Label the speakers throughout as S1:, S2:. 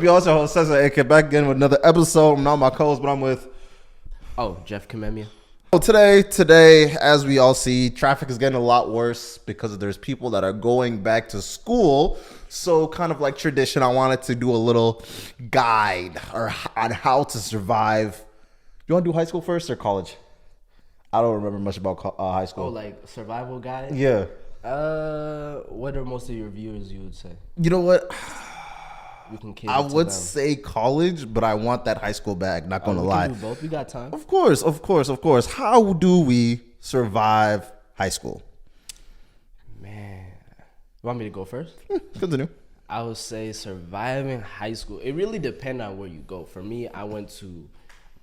S1: We also host Cesar AK back again with another episode. I'm not my co-host, but I'm with
S2: Jeff Kamemia.
S1: So today, as we all see, traffic is getting a lot worse because there's people that are going back to school. So kind of like tradition, I wanted to do a little guide on how to survive. You want to do high school first or college? I don't remember much about high school.
S2: Oh, like survival guide?
S1: Yeah.
S2: What are most of your viewers, you would say?
S1: You know what?
S2: We can cater
S1: I
S2: to
S1: would
S2: them.
S1: say college, but I want that high school bag. Not gonna lie.
S2: We can do both. We got time.
S1: Of course. How do we survive high school?
S2: Man, you want me to go first?
S1: Continue.
S2: I would say surviving high school. It really depends on where you go. For me, I went to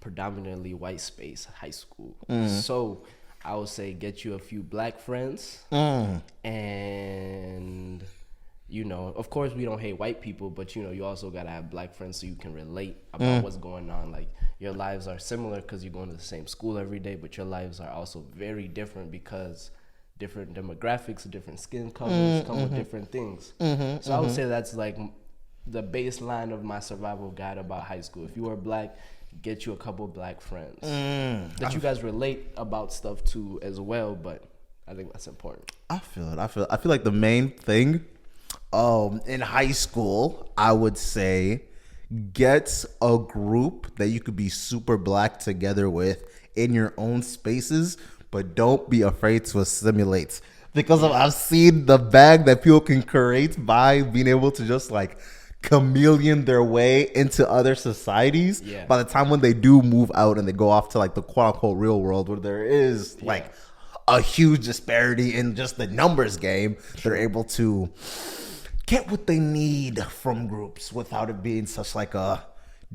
S2: predominantly white space high school. So I would say get you a few black friends and... You know, of course, we don't hate white people, but, you know, you also got to have black friends so you can relate about what's going on. Like, your lives are similar because you're going to the same school every day, but your lives are also very different because different demographics, different skin colors come with different things. So I would say that's, like, the baseline of my survival guide about high school. If you are black, get you a couple black friends that you guys relate about stuff to as well, but I think that's important.
S1: I feel it. I feel like the main thing in high school, I would say get a group that you could be super black together with in your own spaces, but don't be afraid to assimilate. Because I've seen the bag that people can create by being able to just like chameleon their way into other societies.
S2: Yeah.
S1: By the time when they do move out and they go off to like the quote unquote real world where there is like a huge disparity in just the numbers game, they're able to get what they need from groups without it being such like a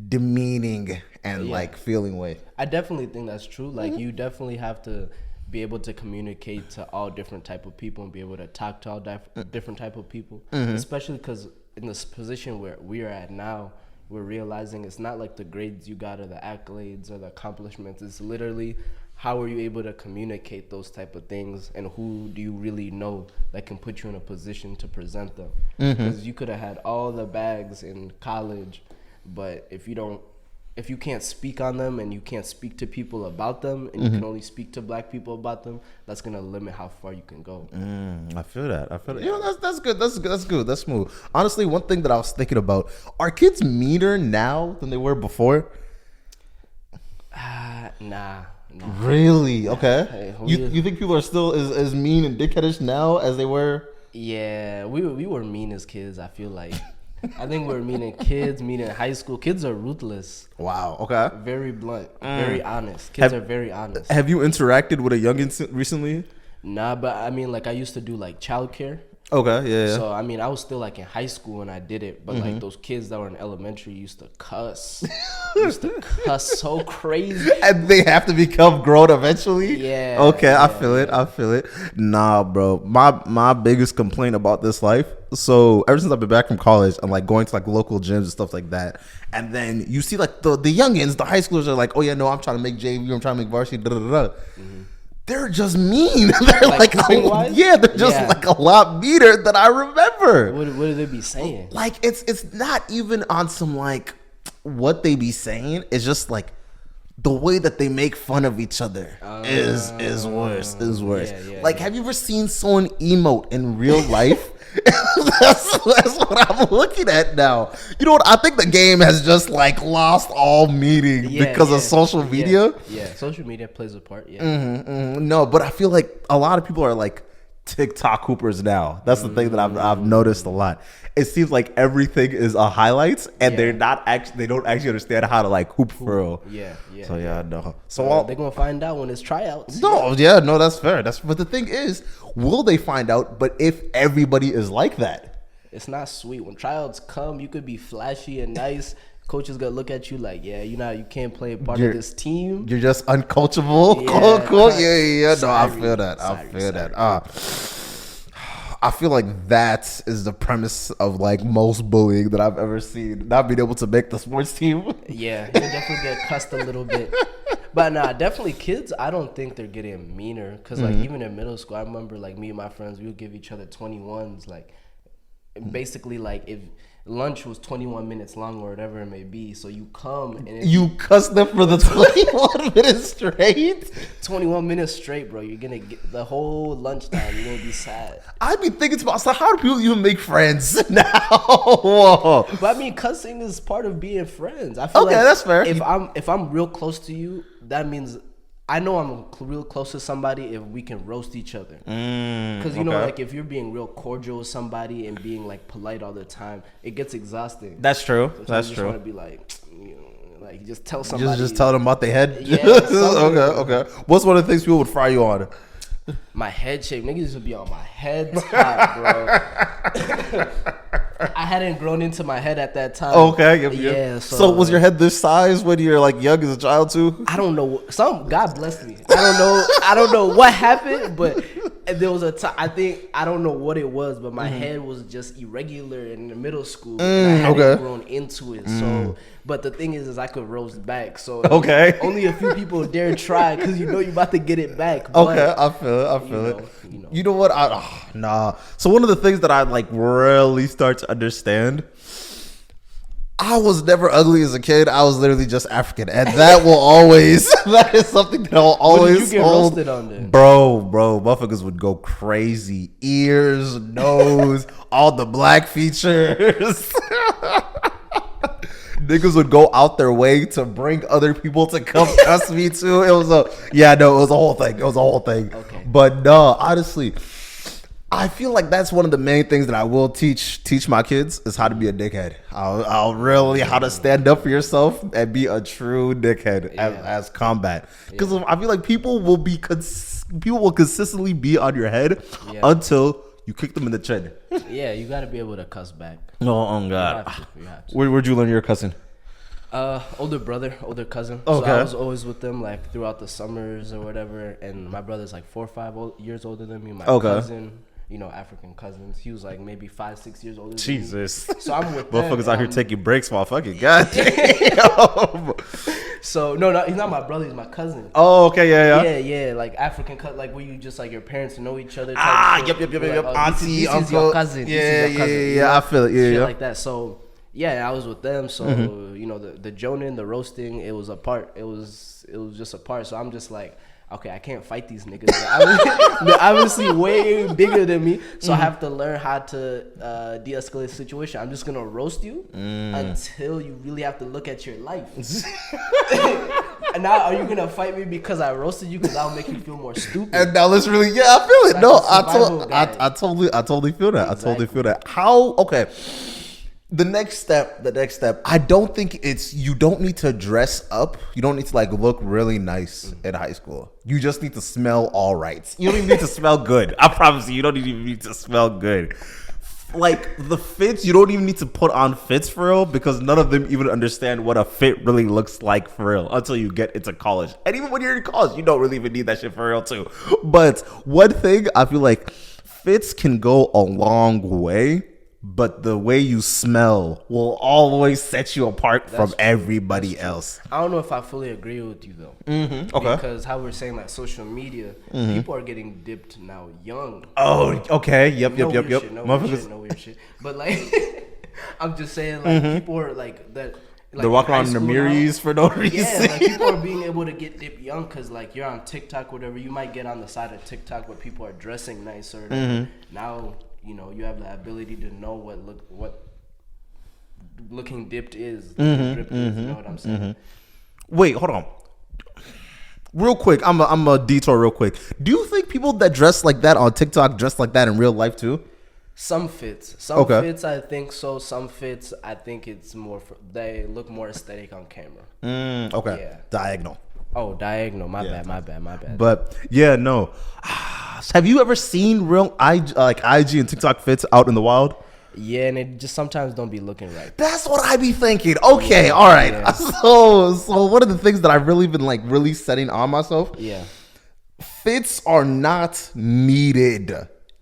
S1: demeaning and like feeling way.
S2: I definitely think that's true. Like you definitely have to be able to communicate to all different type of people and be able to talk to all different type of people, especially because in this position where we are at now, we're realizing it's not like the grades you got or the accolades or the accomplishments. It's literally how are you able to communicate those type of things and who do you really know that can put you in a position to present them? Because you could have had all the bags in college, but if you can't speak on them and you can't speak to people about them and you can only speak to black people about them, that's going to limit how far you can go.
S1: I feel that. You know, that's good. That's smooth. Honestly, one thing that I was thinking about, are kids meaner now than they were before?
S2: Nah.
S1: Really? Okay.
S2: Hey,
S1: you think people are still as mean and dickheadish now as they were?
S2: Yeah, we were mean as kids, I feel like. I think we were mean in kids, mean in high school. Kids are ruthless.
S1: Wow. Okay.
S2: Very blunt. Very honest. Kids are very honest.
S1: Have you interacted with a youngin recently?
S2: Nah, but I mean, like I used to do like childcare.
S1: Okay. Yeah.
S2: So I mean, I was still like in high school when I did it, but like those kids that were in elementary used to cuss so crazy.
S1: And they have to become grown eventually.
S2: Yeah.
S1: Okay,
S2: yeah,
S1: I feel it. Nah, bro. My biggest complaint about this life. So ever since I've been back from college, I'm like going to like local gyms and stuff like that. And then you see like the youngins, the high schoolers are like, oh yeah, no, I'm trying to make JV, I'm trying to make varsity. They're just mean. They're like they're just like a lot meaner than I remember.
S2: What do they be saying?
S1: Like it's not even on some like what they be saying. It's just like the way that they make fun of each other is worse.
S2: Yeah,
S1: like, have you ever seen someone emote in real life? that's what I'm looking at now. You know what? I think the game has just like lost all meaning because of social media.
S2: Yeah, social media plays a part. Yeah.
S1: No, but I feel like a lot of people are like TikTok hoopers now. That's the thing that I've noticed a lot. It seems like everything is a highlights, and they don't actually understand how to like hoop for real.
S2: Yeah.
S1: So yeah, no. So
S2: they're gonna find out when it's tryouts.
S1: No, that's fair. But the thing is, will they find out? But if everybody is like that,
S2: it's not sweet. When tryouts come, you could be flashy and nice. Coach is gonna look at you like, yeah, you can't play part of this team.
S1: You're just uncoachable. Yeah. No, I feel that. I feel like that is the premise of like most bullying that I've ever seen. Not being able to make the sports team.
S2: Yeah, you definitely get cussed a little bit. But nah, definitely kids, I don't think they're getting meaner. Because like even in middle school, I remember like me and my friends, we would give each other 21s. Like basically like if lunch was 21 minutes long or whatever it may be. So you come and
S1: You cussed them for the 21 minutes straight?
S2: 21 minutes straight, bro. You're gonna get the whole lunchtime. You're gonna be sad.
S1: I'd be thinking to myself, how do people even make friends now? Whoa.
S2: But I mean, cussing is part of being friends. I feel
S1: Okay,
S2: like
S1: that's fair.
S2: If I'm real close to you, that means I know I'm real close to somebody if we can roast each other. Because you know, like if you're being real cordial with somebody and being like polite all the time, it gets exhausting.
S1: That's true.
S2: Sometimes
S1: That's
S2: you
S1: true.
S2: just want to be like, you know, like just tell somebody.
S1: Just tell them about their head.
S2: Yeah,
S1: okay. What's one of the things people would fry you on?
S2: My head shape. Niggas used to be on my head top, bro. I hadn't grown into my head at that time.
S1: Okay. Yep.
S2: Yeah.
S1: So was your head this size when you're like young as a child too?
S2: I don't know. God bless me. I don't know what happened, but there was a time. I don't know what it was, but my head was just irregular in the middle school. And I hadn't grown into it. So, but the thing is I could roast back. So only a few people dare try because you know you're about to get it back. But,
S1: Okay, I feel it. You know what? Nah. So one of the things that I like really start to understand, I was never ugly as a kid. I was literally just African, and that will always. That is something that I'll always.
S2: What did you get roasted on then?
S1: Bro, motherfuckers would go crazy. Ears, nose, all the black features. Niggas would go out their way to bring other people to come cuss me too. It was a whole thing.
S2: Okay.
S1: But no, honestly, I feel like that's one of the main things that I will teach my kids is how to be a dickhead. I'll really how to stand up for yourself and be a true dickhead as combat. Because I feel like people will consistently be on your head until you kick them in the chin.
S2: Yeah, you got to be able to cuss back.
S1: Oh God.
S2: You have to.
S1: Where'd you learn your cussing?
S2: Older brother, older cousin.
S1: Okay.
S2: So I was always with them like throughout the summers or whatever. And my brother's like 4 or 5 years older than me. My cousin, you know, African cousins. He was like maybe 5, 6 years older than me.
S1: Jesus.
S2: So I'm with them.
S1: Motherfuckers out here taking breaks while fucking goddamn.
S2: So no, he's not my brother. He's my cousin.
S1: Oh, okay, yeah.
S2: Yeah. Like African cut, like where you just like your parents know each other.
S1: Yep.
S2: Like,
S1: Auntie,
S2: this
S1: uncle.
S2: is your cousin.
S1: Yeah. I feel it.
S2: Shit
S1: Yeah.
S2: like that. So yeah, I was with them. So you know the joning, the roasting, it was a part. It was just a part. So I'm just like, okay, I can't fight these niggas. They're obviously way bigger than me, so I have to learn how to de-escalate the situation. I'm just gonna roast you until you really have to look at your life. And now, are you gonna fight me because I roasted you? Because I'll make you feel more stupid.
S1: And now let's really, I feel it.
S2: Like
S1: No,
S2: a
S1: I totally feel that.
S2: Exactly.
S1: I totally feel that. How? Okay. The next step, I don't think you don't need to dress up. You don't need to like look really nice in high school. You just need to smell all right. You don't even need to smell good. I promise you don't even need to smell good. Like the fits, you don't even need to put on fits for real because none of them even understand what a fit really looks like for real until you get into college. And even when you're in college, you don't really even need that shit for real too. But one thing I feel like fits can go a long way. But the way you smell will always set you apart from everybody else.
S2: I don't know if I fully agree with you though.
S1: Okay.
S2: Because how we're saying like social media, people are getting dipped now young.
S1: Oh, okay. Yep.
S2: No weird shit. But like, I'm just saying like people are like that. Like,
S1: they're walking around in the mirrors for no reason.
S2: Yeah, like people are being able to get dipped young because like you're on TikTok, whatever. You might get on the side of TikTok where people are dressing nicer. Now. You know, you have the ability to know what looking dipped is. Dripped is, you know what I'm saying?
S1: Wait, hold on. Real quick, I'm a detour real quick. Do you think people that dress like that on TikTok dress like that in real life too?
S2: Some fits. Some fits, I think so. Some fits, I think it's more, they look more aesthetic on camera.
S1: Okay.
S2: Yeah.
S1: Diagonal.
S2: Oh, diagonal. My bad.
S1: But yeah, no. Have you ever seen real IG and TikTok fits out in the wild?
S2: Yeah, and it just sometimes don't be looking right.
S1: That's what I be thinking. Okay, all right. Yeah. So one of the things that I've really been like really setting on myself.
S2: Yeah.
S1: Fits are not needed.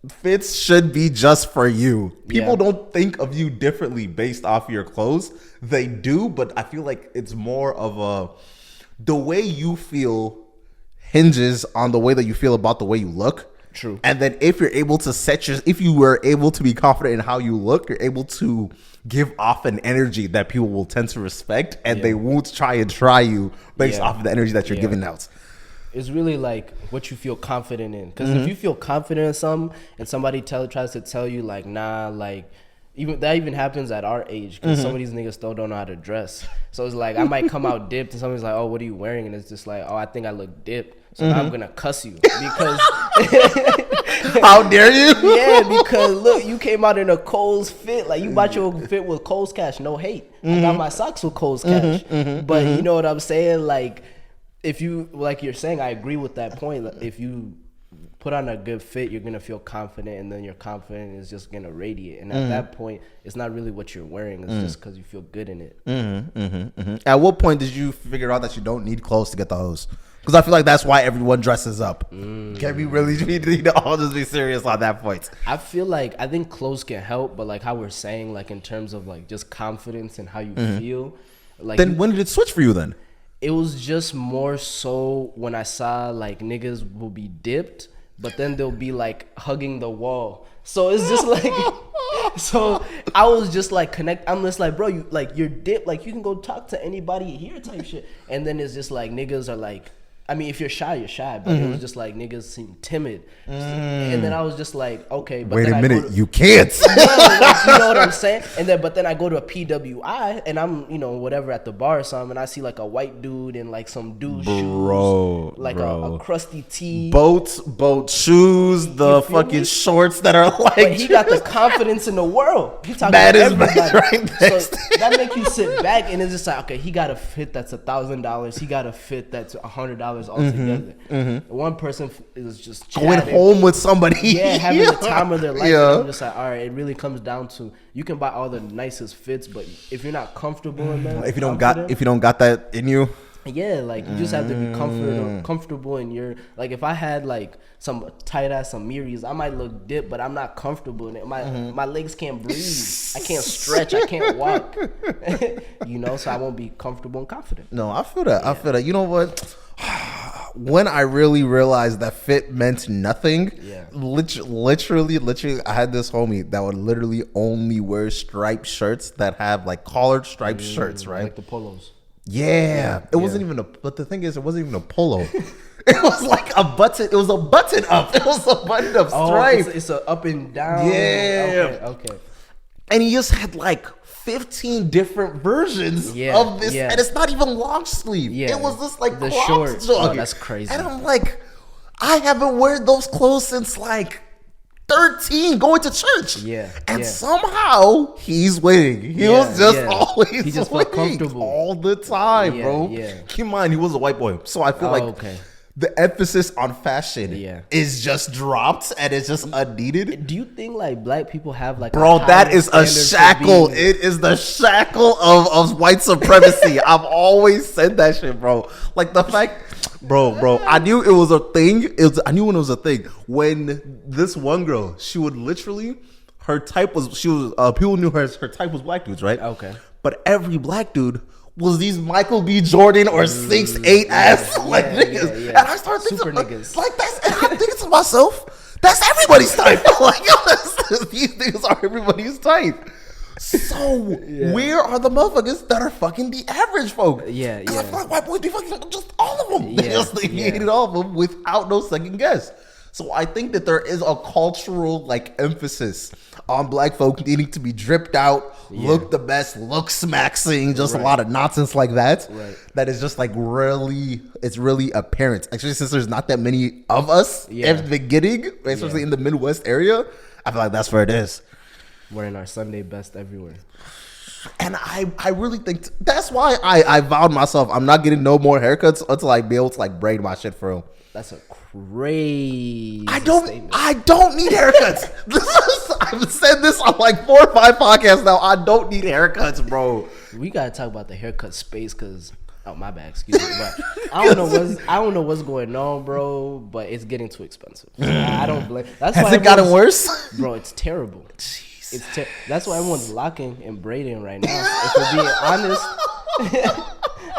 S1: Fits should be just for you. People don't think of you differently based off your clothes. They do, but I feel like it's more of the way you feel hinges on the way that you feel about the way you look.
S2: True.
S1: And then if you're able to if you were able to be confident in how you look, you're able to give off an energy that people will tend to respect, and they won't try you based off of the energy that you're giving out.
S2: It's really like what you feel confident in. Because if you feel confident in something and somebody tries to tell you like, nah, like, even happens at our age, because some of these niggas still don't know how to dress. So it's like I might come out dipped and somebody's like, oh, what are you wearing? And it's just like, oh, I think I look dipped. So now I'm gonna cuss you because
S1: how dare you?
S2: Yeah, because look, you came out in a Kohl's fit. Like you bought your fit with Kohl's cash. No hate. I got my socks with Kohl's cash. But you know what I'm saying? Like if you, like you're saying, I agree with that point. If you put on a good fit, you're gonna feel confident, and then your confidence is just gonna radiate. And at that point, it's not really what you're wearing; it's just because you feel good in it.
S1: At what point did you figure out that you don't need clothes to get the hose? Because I feel like that's why everyone dresses up. Can we really need to all just be serious on that point?
S2: I think clothes can help, but like how we're saying, like in terms of like just confidence and how you feel. Like
S1: then when did it switch for you then?
S2: It was just more so when I saw like niggas will be dipped, but then they'll be like hugging the wall. So it's just like, so I was just like I'm just like, bro, you're dipped, like you can go talk to anybody here type shit. And then it's just like niggas are like, I mean, if you're shy, you're shy. But it was just like niggas seem timid. And then I was just like, okay. But
S1: wait
S2: then
S1: a minute, you can't.
S2: like, you know what I'm saying? But then I go to a PWI and I'm, whatever at the bar or something, and I see like a white dude in like some dude shoes. Like a crusty tee.
S1: Boat shoes, the fucking shorts that are like.
S2: But he got the confidence in the world. He talking
S1: that
S2: to
S1: is
S2: everybody.
S1: right there.
S2: So that make you sit back and it's just like, okay, he got a fit that's $1,000. He got a fit that's $100 altogether. One person is just
S1: going
S2: chatting.
S1: home with somebody.
S2: Yeah, having the time of their life. And I'm just like, all right, it really comes down to, you can buy all the nicest fits, but if you're not comfortable in them,
S1: if you don't got that in you,
S2: yeah, like you just have to be comfortable in your, like if I had like some tight ass some Miris, I might look dipped, but I'm not comfortable in it. My legs can't breathe. I can't stretch. I can't walk. So I won't be comfortable and confident.
S1: No, I feel that. Yeah. I feel that. You know what? When I really realized that fit meant nothing, literally, I had this homie that would literally only wear striped shirts that have like collared striped shirts, right?
S2: Like the polos.
S1: Yeah. It wasn't even but the thing is, it wasn't even a polo. It was like a button. It was a button up. It was a button up stripe.
S2: It's a up and down.
S1: Yeah.
S2: Okay.
S1: And he just had like 15 different versions of this, and it's not even long sleeve. Yeah. It was just like
S2: the short. Oh, that's crazy.
S1: And I'm like, I haven't worn those clothes since like 13, going to church.
S2: Yeah.
S1: And somehow he's winning. He was just always
S2: he just felt comfortable
S1: all the time, bro.
S2: Yeah.
S1: Keep in mind, he was a white boy, so I feel the emphasis on fashion is just dropped and it's just unneeded.
S2: Do you think like black people have like,
S1: bro, that is a shackle. It is the shackle of white supremacy. I've always said that shit, bro. Like the fact, bro, I knew it was a thing. I knew when it was a thing. When this one girl, she would literally, her type was, people knew her type was black dudes, right?
S2: Okay.
S1: But every black dude was these Michael B. Jordan or 6'8" ass niggas. And I started thinking
S2: super niggas.
S1: Like that's, and I'm thinking to myself, that's everybody's type. Like, these niggas are everybody's type. So where are the motherfuckers that are fucking the average folk?
S2: Yeah.
S1: I feel like white boys be fucking just all of them. They hated all of them without no second guess. So I think that there is a cultural like emphasis on black folk needing to be dripped out, look the best, look smaxing, just a lot of nonsense like that.
S2: Right.
S1: That is just like it's really apparent. Actually, since there's not that many of us at the beginning, especially in the Midwest area, I feel like that's where it is.
S2: Wearing our Sunday best everywhere.
S1: And I really think that's why I vowed myself I'm not getting no more haircuts until I be able to like braid my shit for real.
S2: That's a crazy statement.
S1: I don't need haircuts. I've said this on like 4 or 5 podcasts now. I don't need haircuts, bro.
S2: We gotta talk about the haircut space because my bad, excuse me, but I don't know what's going on, bro. But it's getting too expensive. So I don't blame.
S1: Has it gotten worse,
S2: bro? It's terrible. That's why everyone's locking and braiding right now. If we're being honest.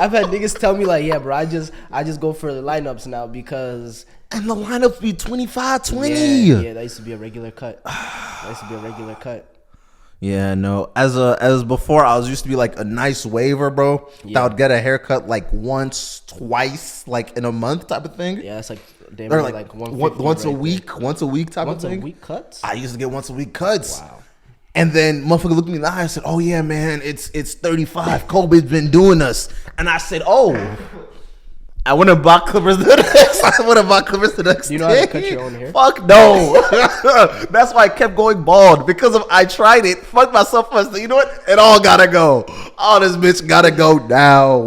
S2: I've had niggas tell me like, yeah, bro, I just go for the lineups now because.
S1: And the lineups be 25, 20.
S2: Yeah, that used to be a regular cut.
S1: Yeah, no. As before, I was used to be like a nice waiver, bro.
S2: Yeah.
S1: That would get a haircut like once, twice, like in a month type of thing.
S2: Yeah, it's like damn
S1: Or
S2: near
S1: like
S2: once
S1: a week type of thing.
S2: Once a week cuts?
S1: I used to get once a week cuts.
S2: Wow.
S1: And then motherfucker looked me in the eye and said, "Oh yeah, man, it's 35. Kobe's been doing us." And I said, "Oh." I went and bought clippers the next
S2: Do you know how to cut your own hair?
S1: Fuck no. That's why I kept going bald, because I tried it, fucked myself first. You know what? It all gotta go. All this bitch gotta go now.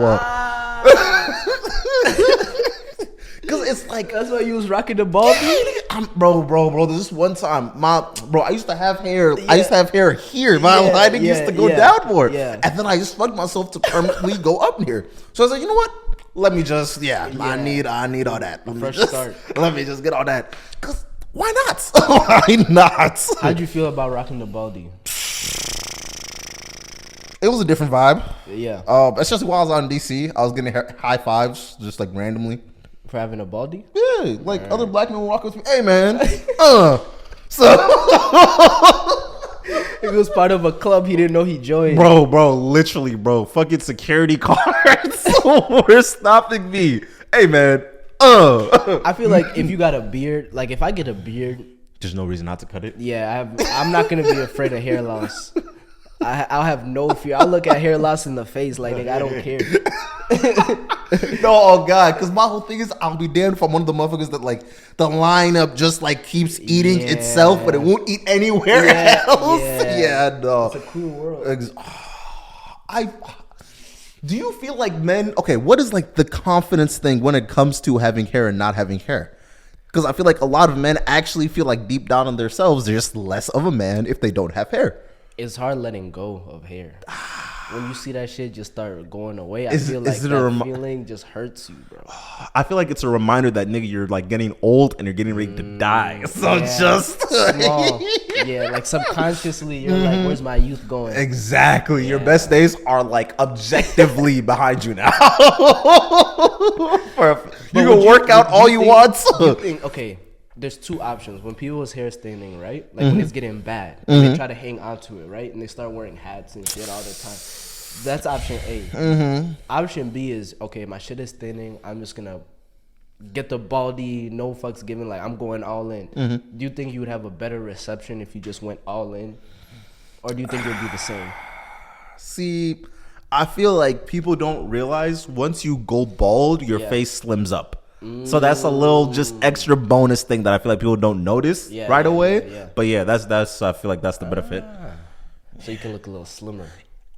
S1: Because it's like,
S2: that's why you was rocking the bald.
S1: Bro. There's this one time, I used to have hair. Yeah. I used to have hair here. My lighting used to go down more. Yeah. And then I just fucked myself to permanently go up here. So I was like, you know what? Let me just, I need all that. Let me just get all that. Cause why not? Why not?
S2: How'd you feel about rocking the baldy?
S1: It was a different vibe.
S2: Yeah.
S1: Especially while I was out in DC, I was getting high fives just like randomly.
S2: For having a baldy?
S1: Yeah, like other black men walk up to me, "Hey man, so."
S2: If it was part of a club he didn't know he joined.
S1: Bro, literally, bro. Fucking security guards were stopping me. Hey, man.
S2: I feel like if you got a beard, like if I get a beard,
S1: there's no reason not to cut it.
S2: Yeah, I'm not gonna be afraid of hair loss. I'll have no fear. I'll look at hair loss in the face like, nigga, I don't care.
S1: No, oh God, because my whole thing is I'll be damned if I'm one of the motherfuckers that like the lineup just like keeps eating itself, but it won't eat anywhere else. Yeah, no.
S2: It's a cool world.
S1: Do you feel like men? Okay, what is like the confidence thing when it comes to having hair and not having hair? Because I feel like a lot of men actually feel like deep down in themselves they're just less of a man if they don't have hair.
S2: It's hard letting go of hair. When you see that shit just start going away, I feel like that feeling just hurts you, bro.
S1: I feel like it's a reminder that, nigga, you're like getting old and you're getting ready to die. So just
S2: small. Yeah, like subconsciously you're like, where's my youth going?
S1: Exactly. Your best days are like objectively behind you now. You can work out all you want.
S2: Okay, there's two options. When people's hair is thinning, right? Like when it's getting bad, they try to hang on to it, right? And they start wearing hats and shit all the time. That's option A. Option B is, okay, my shit is thinning. I'm just gonna get the baldy, no fucks given. Like I'm going all in. Do you think you would have a better reception if you just went all in, or do you think it would be the same?
S1: See, I feel like people don't realize once you go bald, your face slims up. So that's a little just extra bonus thing that I feel like people don't notice right away. Yeah. But yeah, that's I feel like that's the benefit.
S2: So you can look a little slimmer.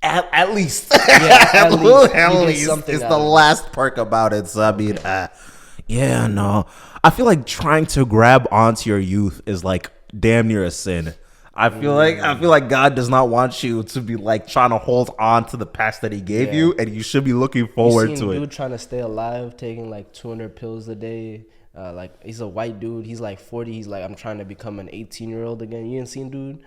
S1: At least.
S2: Yeah, at least.
S1: It's the last perk about it. So I mean, yeah, no. I feel like trying to grab onto your youth is like damn near a sin. I feel like God does not want you to be like trying to hold on to the past that He gave you, and you should be looking forward to it.
S2: Dude trying to stay alive, taking like 200 pills a day. Like he's a white dude. He's like 40. He's like, I'm trying to become an 18-year-old again. You ain't seen dude?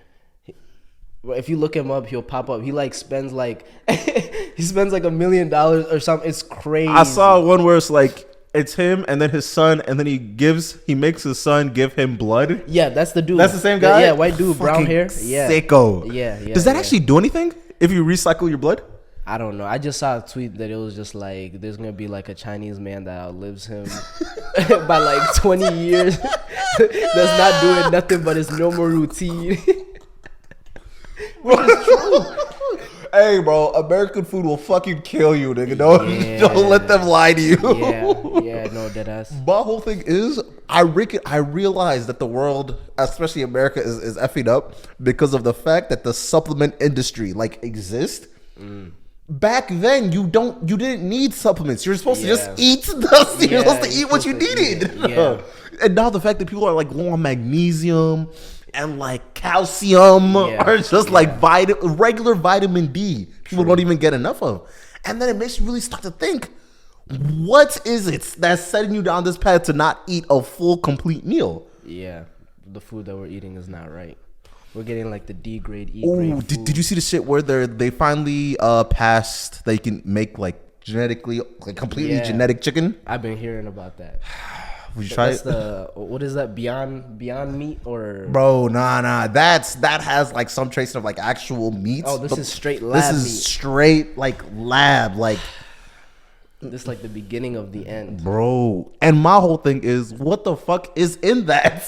S2: If you look him up, he'll pop up. He like spends like he spends like $1 million or something. It's crazy.
S1: I saw one where it's like it's him and then his son, and then he makes his son give him blood.
S2: Yeah, that's the dude.
S1: That's the same guy?
S2: Yeah, white dude, brown hair. Yeah.
S1: Sicko.
S2: Yeah.
S1: Does that actually do anything if you recycle your blood?
S2: I don't know. I just saw a tweet that it was just like there's gonna be like a Chinese man that outlives him by like 20 years. That's not doing nothing but his normal routine. Which is true.
S1: Hey, bro, American food will fucking kill you, nigga. Don't let them lie to you.
S2: Yeah, no, deadass.
S1: My whole thing is, I realize that the world, especially America, is effing up because of the fact that the supplement industry like exists. Back then, you didn't need supplements. You're supposed to just eat stuff. You're supposed to eat what you needed.
S2: Yeah.
S1: And now the fact that people are like low on magnesium and like calcium or just like regular vitamin D, people don't even get enough of. And then it makes you really start to think, what is it that's setting you down this path to not eat a full, complete meal?
S2: Yeah, the food that we're eating is not right. We're getting like the D grade, E grade.
S1: Did you see the shit where they finally passed that you can make like genetically, like completely
S2: Yeah.
S1: genetic chicken.
S2: I've been hearing about that.
S1: Would you try
S2: That's
S1: it?
S2: what is that? Beyond Meat or?
S1: Bro, nah. That has like some trace of like actual meats.
S2: Oh, this
S1: but
S2: is straight lab
S1: This is
S2: meat.
S1: straight like lab, like.
S2: This is like the beginning of the end.
S1: Bro, and my whole thing is, what the fuck is in that?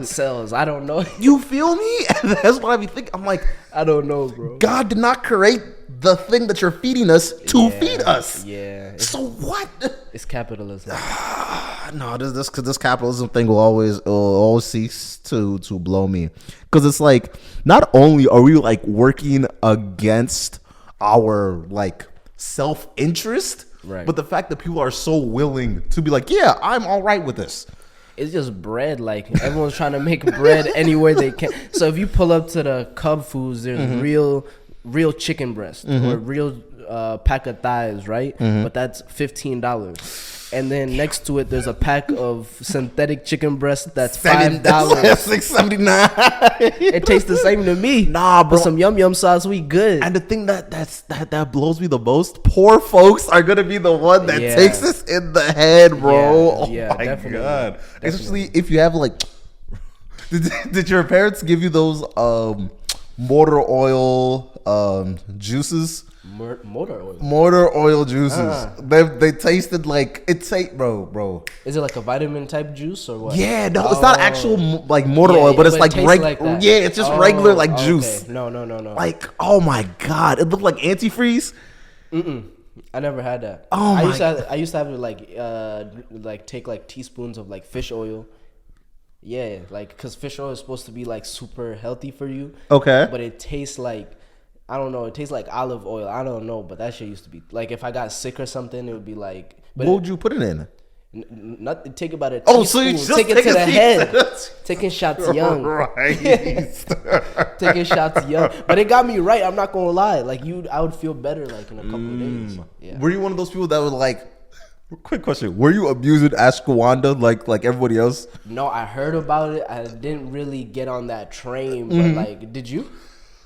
S2: Cells. I don't know.
S1: You feel me? That's what I be thinking. I'm like,
S2: I don't know, bro.
S1: God did not create the thing that you're feeding us to feed us.
S2: Yeah.
S1: So what?
S2: It's capitalism.
S1: No, this capitalism thing will always cease to blow me, because it's like, not only are we like working against our like self-interest,
S2: Right.
S1: but the fact that people are so willing to be like, yeah, I'm all right with this.
S2: It's just bread. Like everyone's trying to make bread anywhere they can. So if you pull up to the Cub Foods, there's real chicken breast or real pack of thighs, right? But that's $15. And then next to it, there's a pack of synthetic chicken breast that's $5.
S1: $6.79.
S2: It tastes the same to me.
S1: Nah, bro.
S2: But some yum sauce, we good.
S1: And the thing that blows me the most, poor folks are gonna be the one that
S2: Yeah.
S1: takes this in the head, bro.
S2: Yeah,
S1: Oh my
S2: definitely.
S1: god! Especially if you have like, did your parents give you those motor oil juices?
S2: Motor oil.
S1: Juices. They tasted like bro.
S2: Is it like a vitamin type juice or what?
S1: Yeah, no, it's not actual like motor oil, but it's like
S2: tastes
S1: regular.
S2: that.
S1: Yeah, it's just regular like
S2: Okay.
S1: juice.
S2: No.
S1: Like, oh my god, it looked like antifreeze.
S2: I never had that.
S1: Oh
S2: I
S1: my
S2: used to have to like take like teaspoons of like fish oil. Yeah, like because fish oil is supposed to be like super healthy for you.
S1: Okay.
S2: But it tastes like, I don't know. It tastes like olive oil. I don't know, but that shit used to be like if I got sick or something, it would be like. But
S1: What would you put it in?
S2: Not take about a
S1: Oh, so you
S2: teaspoon,
S1: just
S2: take it
S1: take
S2: to
S1: a
S2: the head,
S1: teaspoon.
S2: taking shots young,
S1: Right.
S2: taking shots young. But it got me right. I'm not gonna lie. Like I would feel better like in a couple of days. Yeah.
S1: Were you one of those people that would like? Quick question: were you abusing ashwagandha like everybody else?
S2: No, I heard about it. I didn't really get on that train, but like, did you?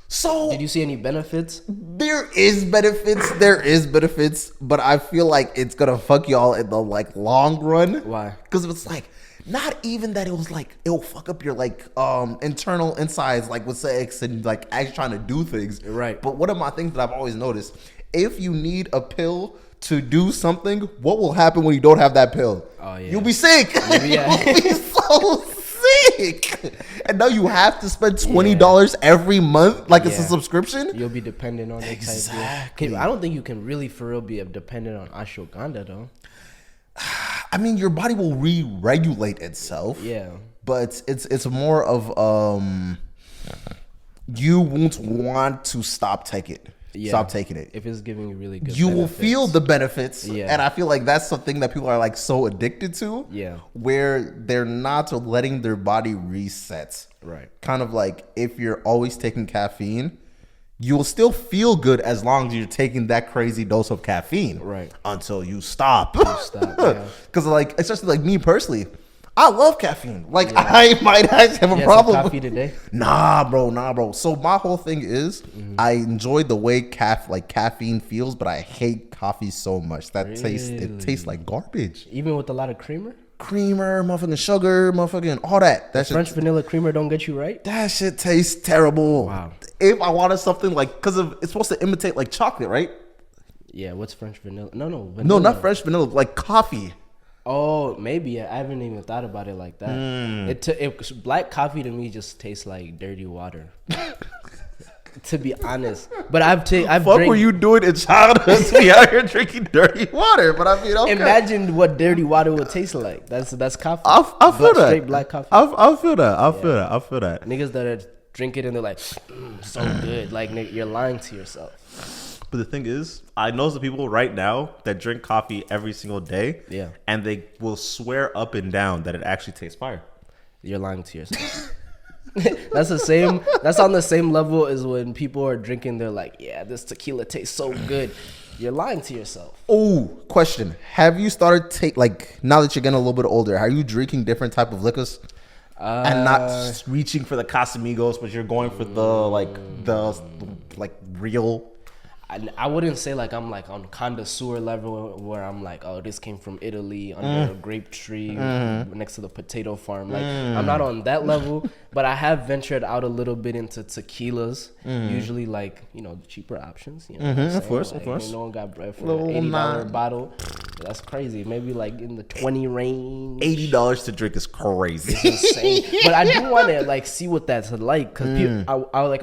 S1: So
S2: Did you see any benefits?
S1: there is benefits, but I feel like it's gonna fuck y'all in the like long run.
S2: Why?
S1: Because it's like, not even that it was like it'll fuck up your like internal insides like with sex and like actually trying to do things.
S2: Right.
S1: But one of my things that I've always noticed, if you need a pill to do something, what will happen when you don't have that pill?
S2: Oh, yeah.
S1: You'll be sick.
S2: Yeah.
S1: You'll be so sick. And now you have to spend $20 every month, like it's a
S2: Yeah.
S1: subscription.
S2: You'll be dependent on it.
S1: Exactly.
S2: Type deal. I don't think you can really for real be dependent on ashwagandha though.
S1: I mean, your body will re-regulate itself.
S2: Yeah.
S1: But it's more of you won't want to stop taking it.
S2: Yeah.
S1: Stop taking it.
S2: If it's giving you really good
S1: You will
S2: benefits.
S1: feel the benefits.
S2: Yeah.
S1: And I feel like that's something that people are like so addicted to.
S2: Yeah.
S1: Where they're not letting their body reset.
S2: Right.
S1: Kind of like if you're always taking caffeine, you'll still feel good as long as you're taking that crazy dose of caffeine.
S2: Right.
S1: Until you stop.
S2: Stop, yeah.
S1: Because like, especially like me personally, I love caffeine. Like I might actually have a problem.
S2: Some coffee today?
S1: Nah, bro. So my whole thing is, I enjoy the way caffeine feels, but I hate coffee so much. It tastes like garbage.
S2: Even with a lot of creamer?
S1: Creamer, motherfucking sugar, motherfucking all that. That
S2: French
S1: shit,
S2: vanilla creamer don't get you right?
S1: that shit tastes terrible.
S2: Wow.
S1: If I wanted something like, because it's supposed to imitate like chocolate, right?
S2: Yeah, what's French vanilla? No, vanilla.
S1: No, not French vanilla, like coffee.
S2: Oh, maybe. I haven't even thought about it like that. Black coffee to me just tastes like dirty water. To be honest, but I've
S1: What were you doing in childhood to be out here drinking dirty water? But I mean, okay.
S2: Imagine what dirty water would taste like. That's coffee.
S1: I feel that.
S2: Straight black coffee.
S1: I feel that. I feel that.
S2: Niggas that drink it and they're like, so good. Like you're lying to yourself.
S1: But the thing is, I know some people right now that drink coffee every single day.
S2: Yeah.
S1: And they will swear up and down that it actually tastes fire.
S2: You're lying to yourself. That's on the same level as when people are drinking, they're like, yeah, this tequila tastes so good. You're lying to yourself.
S1: Oh, question. Have you started now that you're getting a little bit older, are you drinking different type of liquors? And not reaching for the Casamigos, but you're going for the real.
S2: I wouldn't say like I'm like on connoisseur level where I'm like, oh, this came from Italy under a grape tree next to the potato farm. Like I'm not on that level, but I have ventured out a little bit into tequilas. Usually like, you know, the cheaper options. You know what I'm saying?
S1: Of course.
S2: No one got bread for an $80 bottle. That's crazy. Maybe like in the 20 range.
S1: $80 to drink is crazy.
S2: It's insane. But I do want to like see what that's like, because I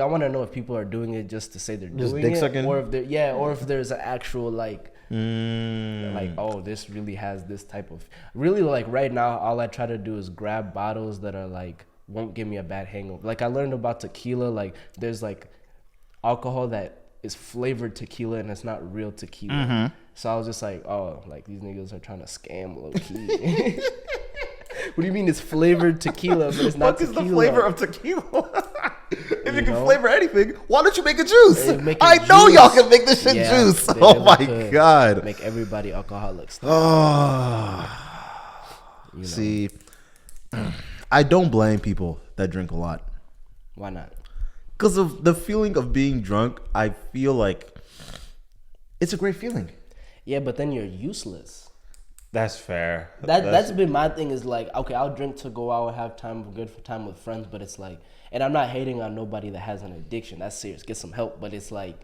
S2: want to know if people are doing it just to say they're
S1: Just
S2: doing
S1: dick
S2: it,
S1: sucking?
S2: or if there's an actual like oh, this really has this type of really, like right now all I try to do is grab bottles that are like won't give me a bad hangover. Like I learned about tequila, like there's like alcohol that is flavored tequila and it's not real tequila. So I was just like, oh, like these niggas are trying to scam low key. What do you mean it's flavored tequila, but it's not tequila?
S1: What is the flavor of tequila? If you can flavor anything, why don't you make a juice? I know y'all can make this shit juice. Oh my God.
S2: Make everybody alcoholics.
S1: See, I don't blame people that drink a lot.
S2: Why not?
S1: Because of the feeling of being drunk, I feel like it's a great feeling.
S2: Yeah, but then you're useless.
S1: That's fair.
S2: That's been my thing, is like, okay, I'll drink to go out and have good time with friends, but it's like, and I'm not hating on nobody that has an addiction. That's serious. Get some help. But it's like,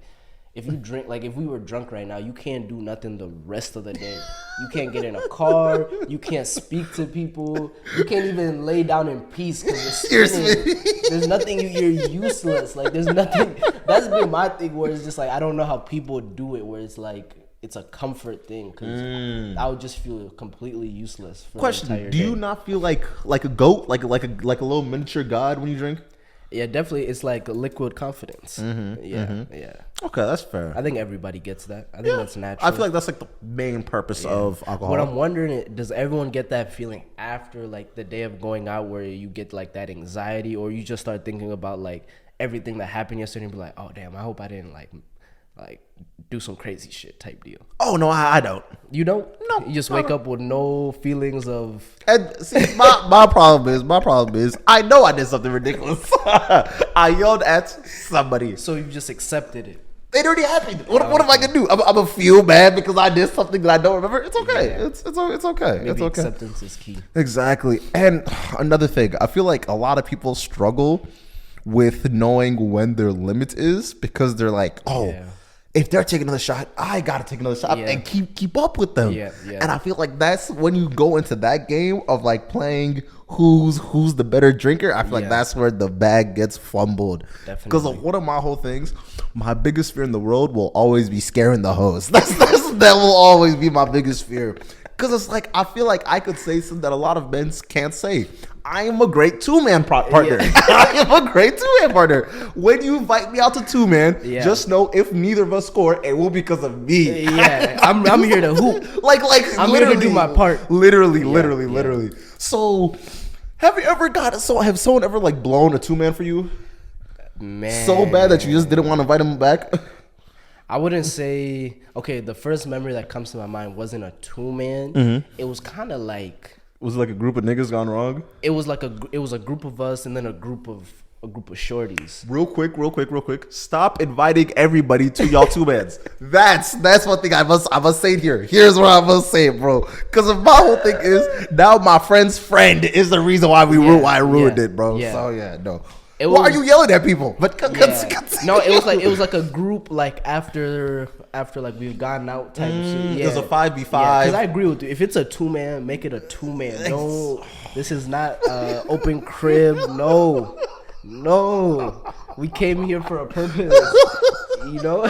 S2: if you drink, like if we were drunk right now, you can't do nothing the rest of the day. You can't get in a car. You can't speak to people. You can't even lay down in peace because you're spinning. There's nothing. You're useless. Like there's nothing. That's been my thing, where it's just like, I don't know how people do it, where it's like, it's a comfort thing, because I would just feel completely useless for
S1: Question:
S2: the entire
S1: do
S2: day.
S1: you not feel like a goat, like a little miniature god when you drink?
S2: Yeah, definitely. It's like a liquid confidence. Yeah.
S1: Okay, that's fair.
S2: I think everybody gets that. I think that's natural.
S1: I feel like that's like the main purpose of alcohol.
S2: What I'm wondering is, does everyone get that feeling after like the day of going out, where you get like that anxiety, or you just start thinking about like everything that happened yesterday and be like, oh damn, I hope I didn't like do some crazy shit type deal?
S1: Oh no, I don't.
S2: You don't?
S1: No,
S2: You just wake up with no feelings of.
S1: And see, my problem is, I know I did something ridiculous. I yelled at somebody.
S2: So you just accepted it.
S1: It already happened. What am I gonna do? I'm gonna feel bad because I did something that I don't remember. It's okay.
S2: Yeah.
S1: It's okay.
S2: Maybe
S1: it's okay.
S2: acceptance is key.
S1: Exactly. And another thing, I feel like a lot of people struggle with knowing when their limit is, because they're like, oh, if they're taking another shot, I gotta take another shot and keep up with them. Yeah. And I feel like that's when you go into that game of like playing who's the better drinker. I feel like that's where the bag gets fumbled. Because one of my whole things, my biggest fear in the world will always be scaring the host. That will always be my biggest fear. Because it's like, I feel like I could say something that a lot of men can't say. I am a great two-man partner. I am a great two-man partner. When you invite me out to two-man, just know if neither of us score, it will be because of me.
S2: Yeah, I'm here to hoop.
S1: Like
S2: I'm here to do my part.
S1: Literally. So, have you ever have someone ever like blown a two-man for you?
S2: Man,
S1: so bad that you just didn't want to invite him back?
S2: I wouldn't say. Okay, the first memory that comes to my mind wasn't a two-man. It was kind of like.
S1: Was it like a group of niggas gone wrong?
S2: It was like it was a group of us, and then a group of shorties.
S1: Real quick. Stop inviting everybody to y'all two mans. That's one thing I must say here. Here's what I must say, bro. Because my whole thing is, now my friend's friend is the reason why I ruined it, bro. Yeah. So no. Why are you yelling at people? But
S2: no, it was like a group, like after like we've gotten out type of shit. Yeah.
S1: It was a 5v5.
S2: Because I agree with you. If it's a two-man, make it a two-man. No, this is not open crib. No, we came here for a purpose. You know,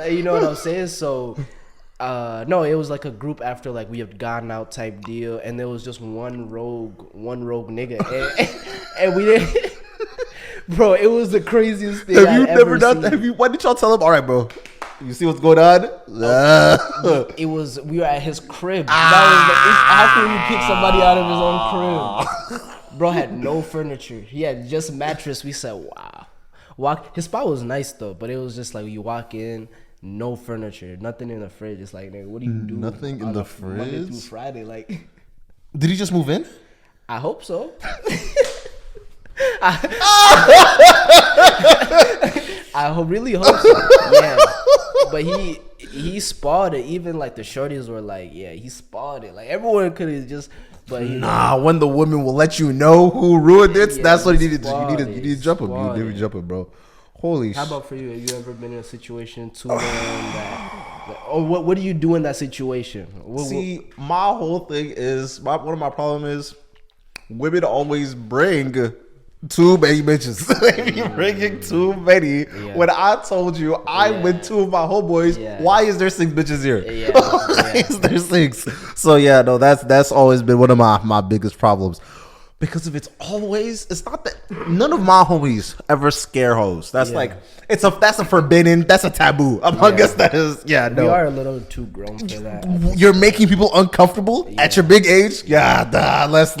S2: you know what I'm saying. So. No, it was like a group after like we had gotten out type deal, and there was just one rogue nigga, and we didn't. Bro, it was the craziest thing.
S1: Have you never done that? Why did y'all tell him? All right, bro. You see what's going on?
S2: It was, we were at his crib. How can you kick somebody out of his own crib? Bro had no furniture. He had just mattress. We said, wow. His spot was nice though, but it was just like you walk in. No furniture, nothing in the fridge. It's like, nigga, what do you do?
S1: Nothing in the fridge?
S2: Monday through Friday, like.
S1: Did he just move in?
S2: I hope I really hope so. Yeah, but he spawed it. Even like the shorties were like, yeah, he spawed it. Like everyone could have just, but
S1: when the women will let you know who ruined it,
S2: Yeah,
S1: that's what you
S2: he
S1: needed. You need to jump him. You need to jump him, bro. Holy
S2: How about for you? Have you ever been in a situation to learn that? Or what do you do in that situation?
S1: See, my whole thing is one of my problem is women always bring too many bitches. They be bringing too many.
S2: Yeah.
S1: When I told you I'm with two of my homeboys, why is there 6 bitches here? Why is there 6? So yeah, no, that's always been one of my biggest problems. Because if it's not that none of my homies ever scare hoes. That's like that's a forbidden, that's a taboo. I guess that is
S2: we are a little too grown for that.
S1: You're making people uncomfortable at your big age. Let's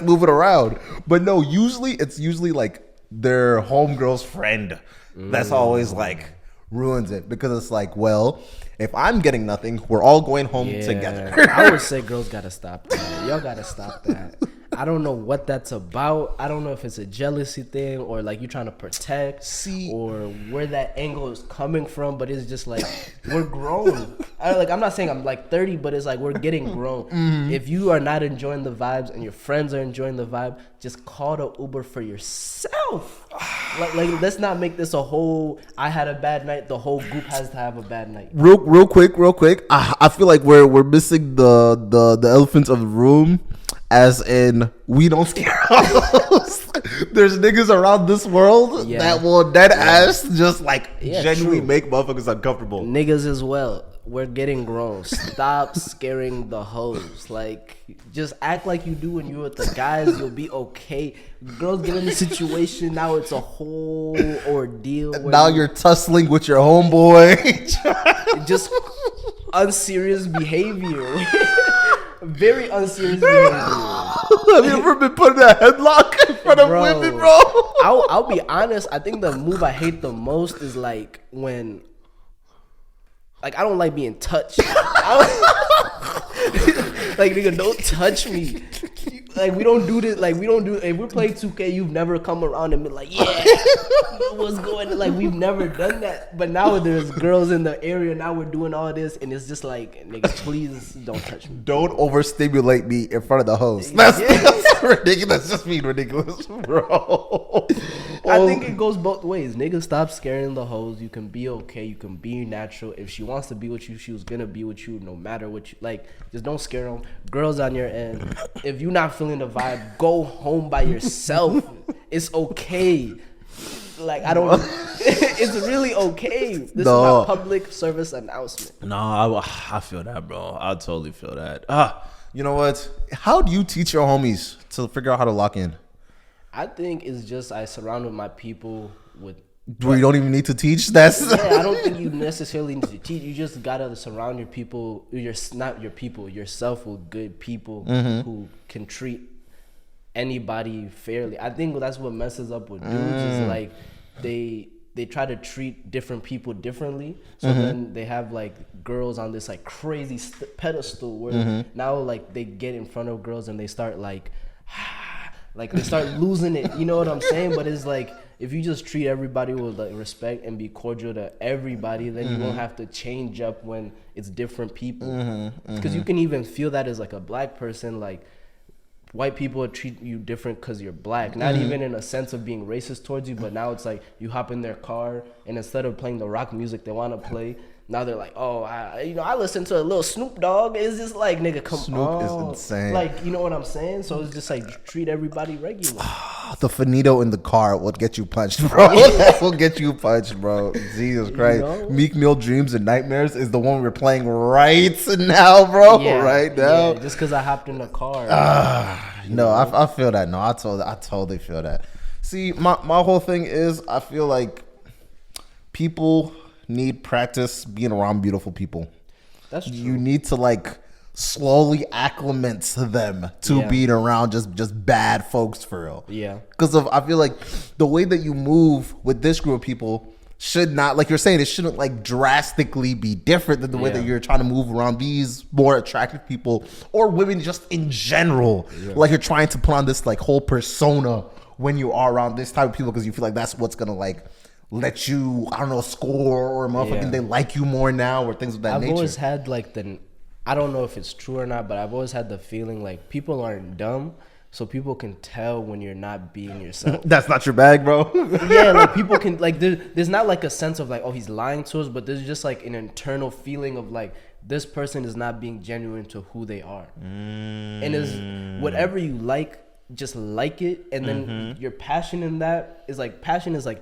S1: move it around. But no, it's usually like their homegirl's friend. That's always like ruins it because it's like, well, if I'm getting nothing, we're all going home together.
S2: I would say girls gotta stop that. Y'all gotta stop that. I don't know what that's about. I don't know if it's a jealousy thing or like you trying to protect, or where that angle is coming from. But it's just like we're grown. I'm not saying I'm like 30, but it's like we're getting grown. If you are not enjoying the vibes and your friends are enjoying the vibe, just call the Uber for yourself. Like let's not make this a whole. I had a bad night. The whole group has to have a bad night.
S1: Real quick. I feel like we're missing the elephant of the room. As in, we don't scare hoes. There's niggas around this world that will dead ass just like genuinely make motherfuckers uncomfortable.
S2: Niggas as well. We're getting grown. Stop scaring the hoes. Like, just act like you do when you're with the guys. You'll be okay. Girls get in the situation. Now it's a whole ordeal.
S1: Now you're tussling with your homeboy.
S2: Just unserious behavior. Very unserious behavior.
S1: Have you ever been put in a headlock in front of women, bro?
S2: I'll be honest. I think the move I hate the most is like when, like, I don't like being touched. Like, nigga, don't touch me. Like, we don't do this. Like, if we're playing 2K, you've never come around and been like, yeah, what's going on? Like, we've never done that. But now there's girls in the area. Now we're doing all this. And it's just like, nigga, please don't touch me.
S1: Don't overstimulate me in front of the host. That's ridiculous. That's just being ridiculous, bro.
S2: I think it goes both ways. Nigga, stop scaring the hoes. You can be okay. You can be natural. If she wants to be with you, she was going to be with you no matter what you, like, just don't scare them. Girls on your end, if you're not feeling the vibe, go home by yourself. It's okay. Like, I don't, it's really okay. This is my public service announcement.
S1: No, I feel that, bro. I totally feel that. You know what? How do you teach your homies to figure out how to lock in?
S2: I think it's just I surround my people with.
S1: You don't even need to teach. That's
S2: I don't think you necessarily need to teach. You just gotta surround your people, yourself with good people who can treat anybody fairly. I think that's what messes up with dudes is like they try to treat different people differently. So then they have like girls on this like crazy pedestal where now like they get in front of girls and they start like they start losing it. You know what I'm saying? But it's like, if you just treat everybody with like respect and be cordial to everybody, then you won't have to change up when it's different people. Because you can even feel that as like a black person, like white people treat you different because you're black. Not even in a sense of being racist towards you, but now it's like you hop in their car and instead of playing the rock music they want to play, now they're like, oh, I listen to a little Snoop Dogg. It's just like, nigga, come on.
S1: Snoop is insane.
S2: Like, you know what I'm saying? So it's just like, treat everybody regular.
S1: The finito in the car will get you punched, bro. That will get you punched, bro. Jesus Christ. You know? Meek Mill Dreams and Nightmares is the one we're playing right now, bro. Yeah, right now.
S2: Yeah, just because I hopped in the car.
S1: No, I feel that. No, I totally feel that. See, my whole thing is I feel like people need practice being around beautiful people.
S2: That's true.
S1: You need to like slowly acclimate them to being around just bad folks for real.
S2: Yeah.
S1: Because I feel like the way that you move with this group of people should not, like you're saying, it shouldn't like drastically be different than the way that you're trying to move around these more attractive people or women just in general. Yeah. Like you're trying to put on this like whole persona when you are around this type of people because you feel like that's what's gonna like let you, I don't know, score or motherfucking they like you more now or things of that nature.
S2: I've always had like I don't know if it's true or not, but I've always had the feeling like people aren't dumb, so people can tell when you're not being yourself.
S1: That's not your bag, bro.
S2: Yeah, like people can like there's not like a sense of like, oh, he's lying to us, but there's just like an internal feeling of like this person is not being genuine to who they are. And is whatever you like, just like it, and then your passion in that is like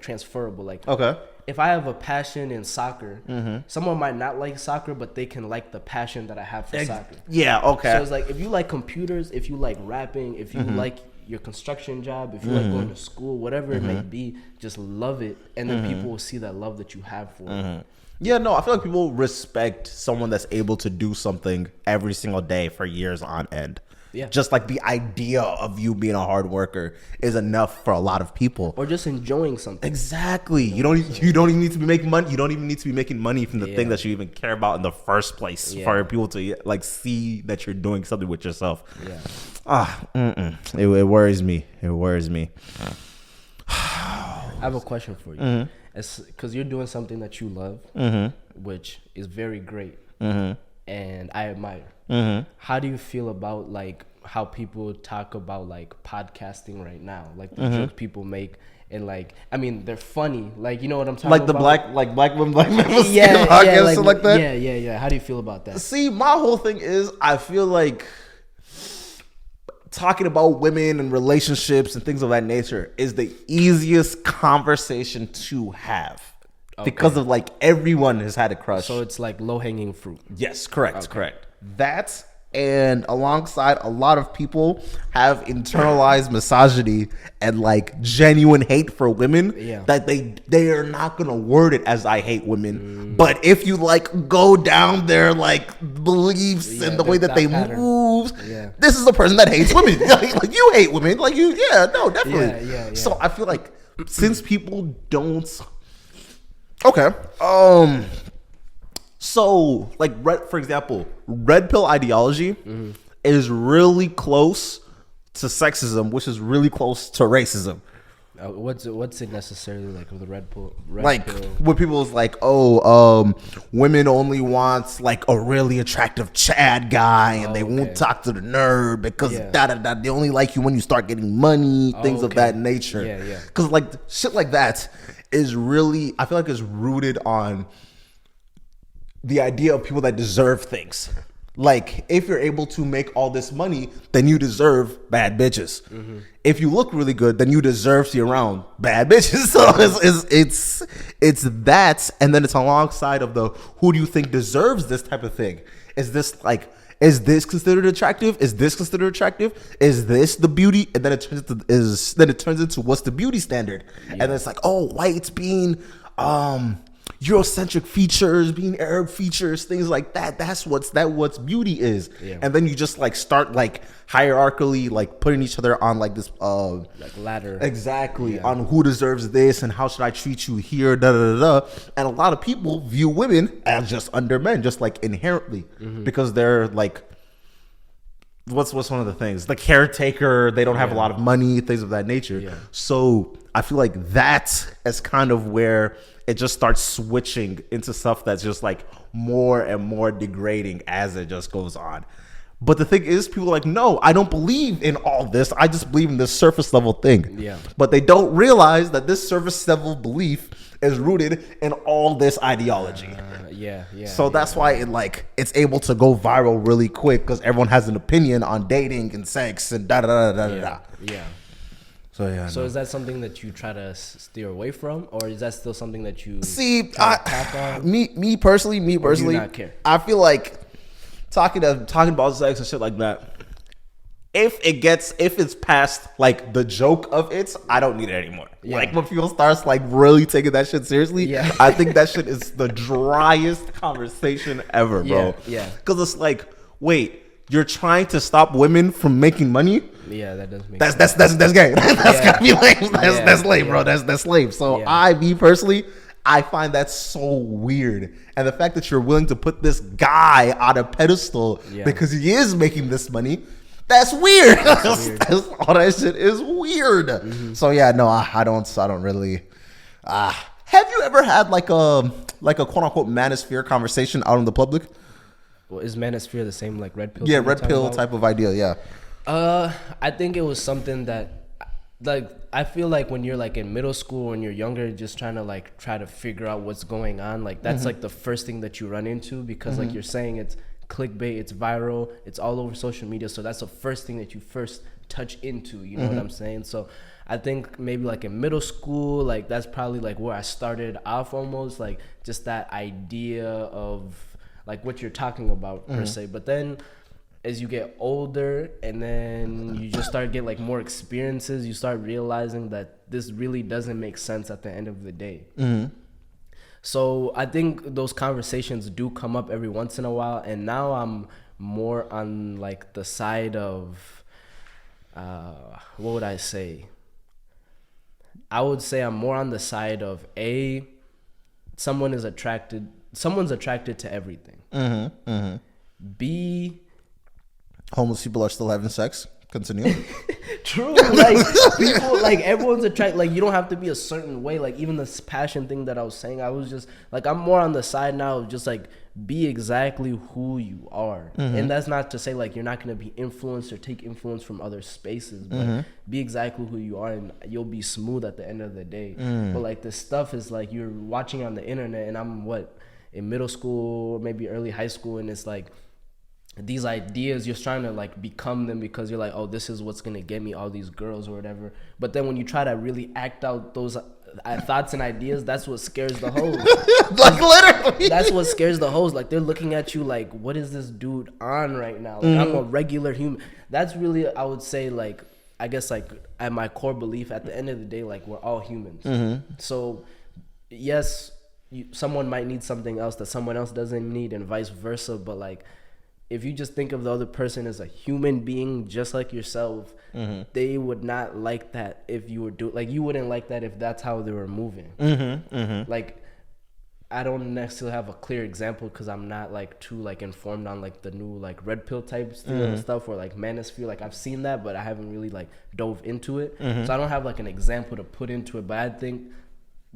S2: transferable. Like,
S1: Okay.
S2: if I have a passion in soccer, someone might not like soccer, but they can like the passion that I have for soccer.
S1: Yeah, okay.
S2: So it's like if you like computers, if you like rapping, if you like your construction job, if you like going to school, whatever it may be, just love it, and then people will see that love that you have for it.
S1: Yeah, no, I feel like people respect someone that's able to do something every single day for years on end.
S2: Yeah.
S1: Just like the idea of you being a hard worker is enough for a lot of people.
S2: Or just enjoying something.
S1: Exactly. You don't even need to be making money. You don't even need to be making money from the thing that you even care about in the first place for people to like see that you're doing something with yourself.
S2: Yeah.
S1: It worries me. It worries me.
S2: I have a question for you. It's because you're doing something that you love, which is very great, and I admire. How do you feel about like how people talk about like podcasting right now, like the jokes people make, and like I mean they're funny, like you know what I'm talking about,
S1: like black women, black men,
S2: like that. Yeah. How do you feel about that?
S1: See, my whole thing is I feel like talking about women and relationships and things of that nature is the easiest conversation to have because of like everyone has had a crush.
S2: So it's like low hanging fruit.
S1: Yes, correct. That, and alongside a lot of people have internalized misogyny and like genuine hate for women that they are not gonna word it as I hate women, but if you like go down their like beliefs and the way that they move, this is the person that hates women. like you hate women, like you, definitely. Yeah. So I feel like since people don't, so, like, for example, red pill ideology is really close to sexism, which is really close to racism.
S2: What's it necessarily like with the red pill?
S1: What people is like, women only want like a really attractive Chad guy, and they won't talk to the nerd because they only like you when you start getting money, things of that nature.
S2: Yeah.
S1: Because like shit like that is really, I feel like it's rooted on the idea of people that deserve things. Like, if you're able to make all this money, then you deserve bad bitches. If you look really good, then you deserve to be around bad bitches. So it's that, and then it's alongside of the who do you think deserves this type of thing? Is this considered attractive? Is this considered attractive? Is this the beauty? And then it turns into what's the beauty standard? And then it's like, whites being Eurocentric features, being Arab features, things like that. That's what's beauty is. And then you just like start like hierarchically like putting each other on like this
S2: like ladder.
S1: Exactly. On who deserves this and how should I treat you here, And a lot of people view women as just under men, just like inherently, because they're like, what's one of the things? The caretaker, they don't have a lot of money, things of that nature. So I feel like that is kind of where it just starts switching into stuff that's just like more and more degrading as it just goes on. But the thing is, people are like, no, I don't believe in all this. I just believe in this surface level thing.
S2: Yeah.
S1: But they don't realize that this surface level belief is rooted in all this ideology. So that's why it's able to go viral really quick, because everyone has an opinion on dating and sex and
S2: Yeah.
S1: So
S2: is that something that you try to steer away from, or is that still something that you
S1: see?
S2: Tap on?
S1: Me personally,
S2: do you not care?
S1: I feel like talking about sex and shit like that, if it's past like the joke of it, I don't need it anymore. Like when people starts like really taking that shit seriously, I think that shit is the driest conversation ever, bro. Because it's like, wait, you're trying to stop women from making money?
S2: Yeah, that does make
S1: sense. That's gay. That's gotta be lame. That's lame, bro. That's lame. So me personally, I find that so weird. And the fact that you're willing to put this guy on a pedestal because he is making this money, that's weird. That's all that shit is weird. So no, I don't really Have you ever had like a quote unquote manosphere conversation out in the public?
S2: Well, is manosphere the same like red pill?
S1: Yeah, red pill type of idea. Yeah.
S2: I think it was something that, like, I feel like when you're like in middle school, when you're younger, just trying to like try to figure out what's going on. Like that's like the first thing that you run into because like you're saying it's clickbait, it's viral, it's all over social media. So that's the first thing that you first touch into. You know what I'm saying? So I think maybe like in middle school, like that's probably like where I started off almost, like just that idea of like what you're talking about per se. But then as you get older and then you just start getting like more experiences, you start realizing that this really doesn't make sense at the end of the day. So I think those conversations do come up every once in a while, and now I'm more on like the side of what would I say? I would say I'm more on the side of someone's attracted to everything. B,
S1: homeless people are still having sex. Continue.
S2: True. Like people, like everyone's attracted. Like you don't have to be a certain way. Like even this passion thing that I was saying, I was just like, I'm more on the side now of just like be exactly who you are. And that's not to say like you're not going to be influenced or take influence from other spaces, but be exactly who you are and you'll be smooth at the end of the day. But like this stuff is like you're watching on the internet, and I'm in middle school, maybe early high school, and it's like these ideas, you're trying to like become them because you're like, oh, this is what's gonna get me all these girls or whatever. But then when you try to really act out those thoughts and ideas, that's what scares the hoes.
S1: Like literally,
S2: that's what scares the hoes. Like they're looking at you like, what is this dude on right now? Like I'm a regular human. That's really, I would say, like, I guess like at my core belief, at the end of the day, like we're all humans. So yes, someone might need something else that someone else doesn't need, and vice versa. But like, if you just think of the other person as a human being just like yourself, they would not like that if you were like you wouldn't like that if that's how they were moving. Like I don't necessarily have a clear example because I'm not like too like informed on like the new like red pill type stuff or like manosphere. Like I've seen that, but I haven't really like dove into it. So I don't have like an example to put into it. But I think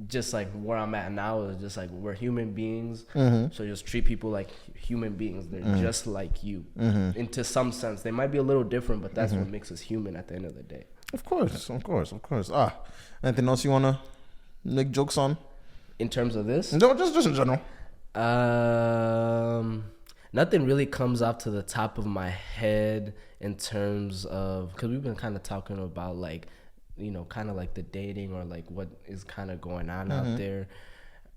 S2: just like where I'm at now is just like we're human beings, so just treat people like human beings. They're just like you. Into some sense they might be a little different, but that's what makes us human at the end of the day.
S1: Of course. Anything else you want to make jokes on
S2: in terms of this?
S1: No, just in general.
S2: Nothing really comes off to the top of my head in terms of, because we've been kind of talking about like, you know, kind of like the dating or like what is kind of going on out there.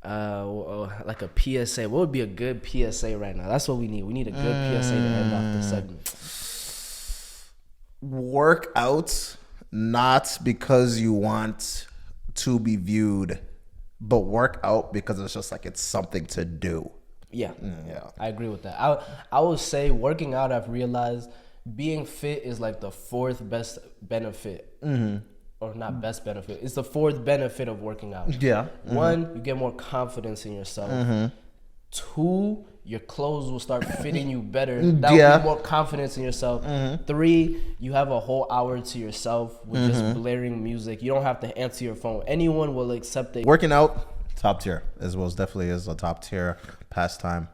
S2: Like a PSA. What would be a good PSA right now? That's what we need. We need a good PSA to end off the segment.
S1: Work out, not because you want to be viewed, but work out because it's just like it's something to do.
S2: Yeah. I agree with that. I would say working out, I've realized being fit is like the fourth best benefit. Or not best benefit. It's the fourth benefit of working out. Yeah. One, you get more confidence in yourself. Two, your clothes will start fitting you better. That will be more confidence in yourself. Three, you have a whole hour to yourself with just blaring music. You don't have to answer your phone. Anyone will accept it.
S1: Working out, top tier, as well as definitely is a top tier pastime.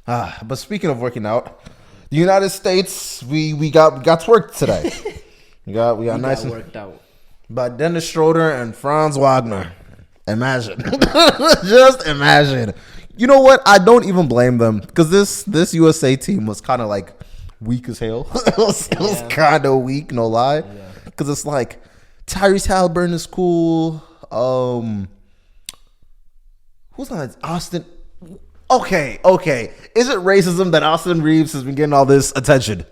S1: But speaking of working out, the United States, we got twerked today. we got nice
S2: worked out.
S1: By Dennis Schroeder and Franz Wagner. Imagine. Just imagine. You know what? I don't even blame them because this USA team was kind of like weak as hell. It was kind of weak, no lie. Because it's like Tyrese Halliburton is cool. Who's on it? Austin. Okay. Is it racism that Austin Reeves has been getting all this attention?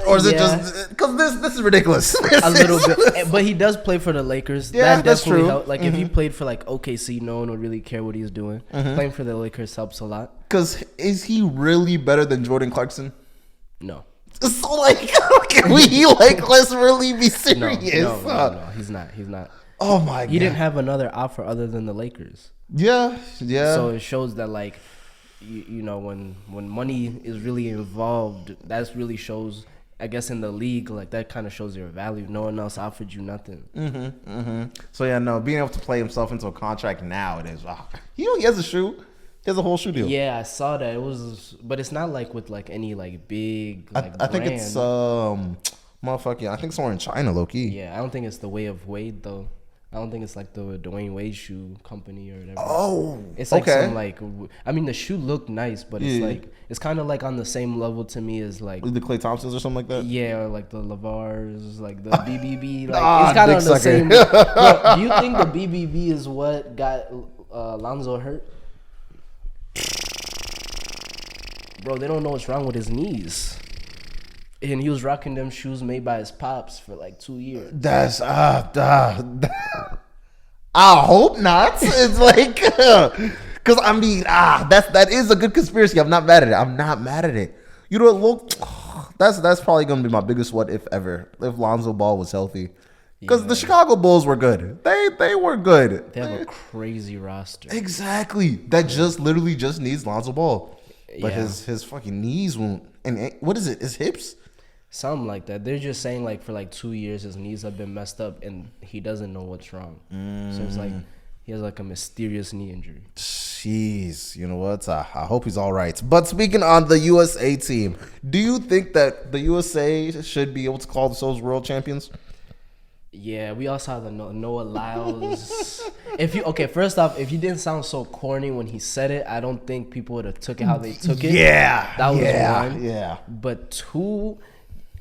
S1: Or is it just because this is ridiculous?
S2: A little bit, but he does play for the Lakers.
S1: Yeah,
S2: that
S1: that's true.
S2: Like if he played for like OKC, no one would really care what he's doing. Playing for the Lakers helps a lot.
S1: Because is he really better than Jordan Clarkson?
S2: No.
S1: So like, can we like let's really be serious?
S2: No, he's not.
S1: Oh my god,
S2: he didn't have another offer other than the Lakers.
S1: Yeah.
S2: So it shows that like, you know, when money is really involved, that really shows. I guess in the league, like that kind of shows your value. No one else offered you nothing.
S1: So yeah, no, being able to play himself into a contract nowadays. He has a shoe. He has a whole shoe deal.
S2: Yeah, I saw that. It was, but it's not like with like any like big. Like,
S1: I think it's motherfucking. I think somewhere in China, low key.
S2: Yeah, I don't think it's the Way of Wade though. I don't think it's like the Dwayne Wade shoe company or whatever.
S1: Oh,
S2: it's like
S1: okay.
S2: some like. I mean, the shoe looked nice, but it's like it's kind of like on the same level to me as like
S1: the Klay Thompsons or something like that.
S2: Yeah, or like the LeVars, like the BBB. Like it's kind of on the same. Bro, do you think the BBB is what got Lonzo hurt? Bro, they don't know what's wrong with his knees. And he was rocking them shoes made by his pops for like 2 years.
S1: That's I hope not. It's like because I mean that is a good conspiracy. I'm not mad at it. You know, look, that's probably gonna be my biggest what if ever if Lonzo Ball was healthy. Because the Chicago Bulls were good. They were good.
S2: They have a crazy roster.
S1: Exactly. That just literally just needs Lonzo Ball. But his fucking knees won't. And what is it? His hips?
S2: Something like that. They're just saying like for like 2 years his knees have been messed up and he doesn't know what's wrong. So it's like he has like a mysterious knee injury.
S1: Jeez, you know what? I hope he's all right. But speaking on the USA team, do you think that the USA should be able to call themselves world champions?
S2: Yeah, we also have the Noah Lyles. First off, if he didn't sound so corny when he said it, I don't think people would have took it how they took it.
S1: Yeah,
S2: that was one.
S1: Yeah.
S2: But two,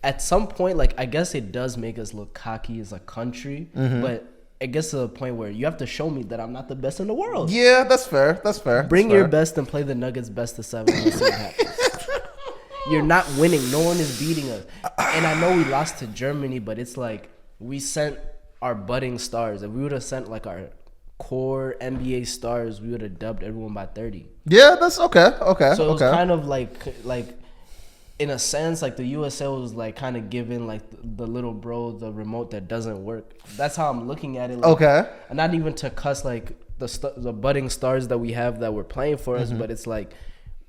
S2: at some point, like I guess it does make us look cocky as a country, but it gets to the point where you have to show me that I'm not the best in the world.
S1: Yeah, that's fair.
S2: Bring your best and play the Nuggets best of 7. Let's see what happens. You're not winning. No one is beating us. And I know we lost to Germany, but it's like we sent our budding stars. If we would have sent like our core NBA stars, we would have dubbed everyone by 30.
S1: Yeah, that's okay.
S2: So it was kind of like in a sense, like the USA was like kind of giving like the little bro the remote that doesn't work. That's how I'm looking at it. Like,
S1: okay.
S2: And not even to cuss like the budding stars that we have that were playing for us, but it's like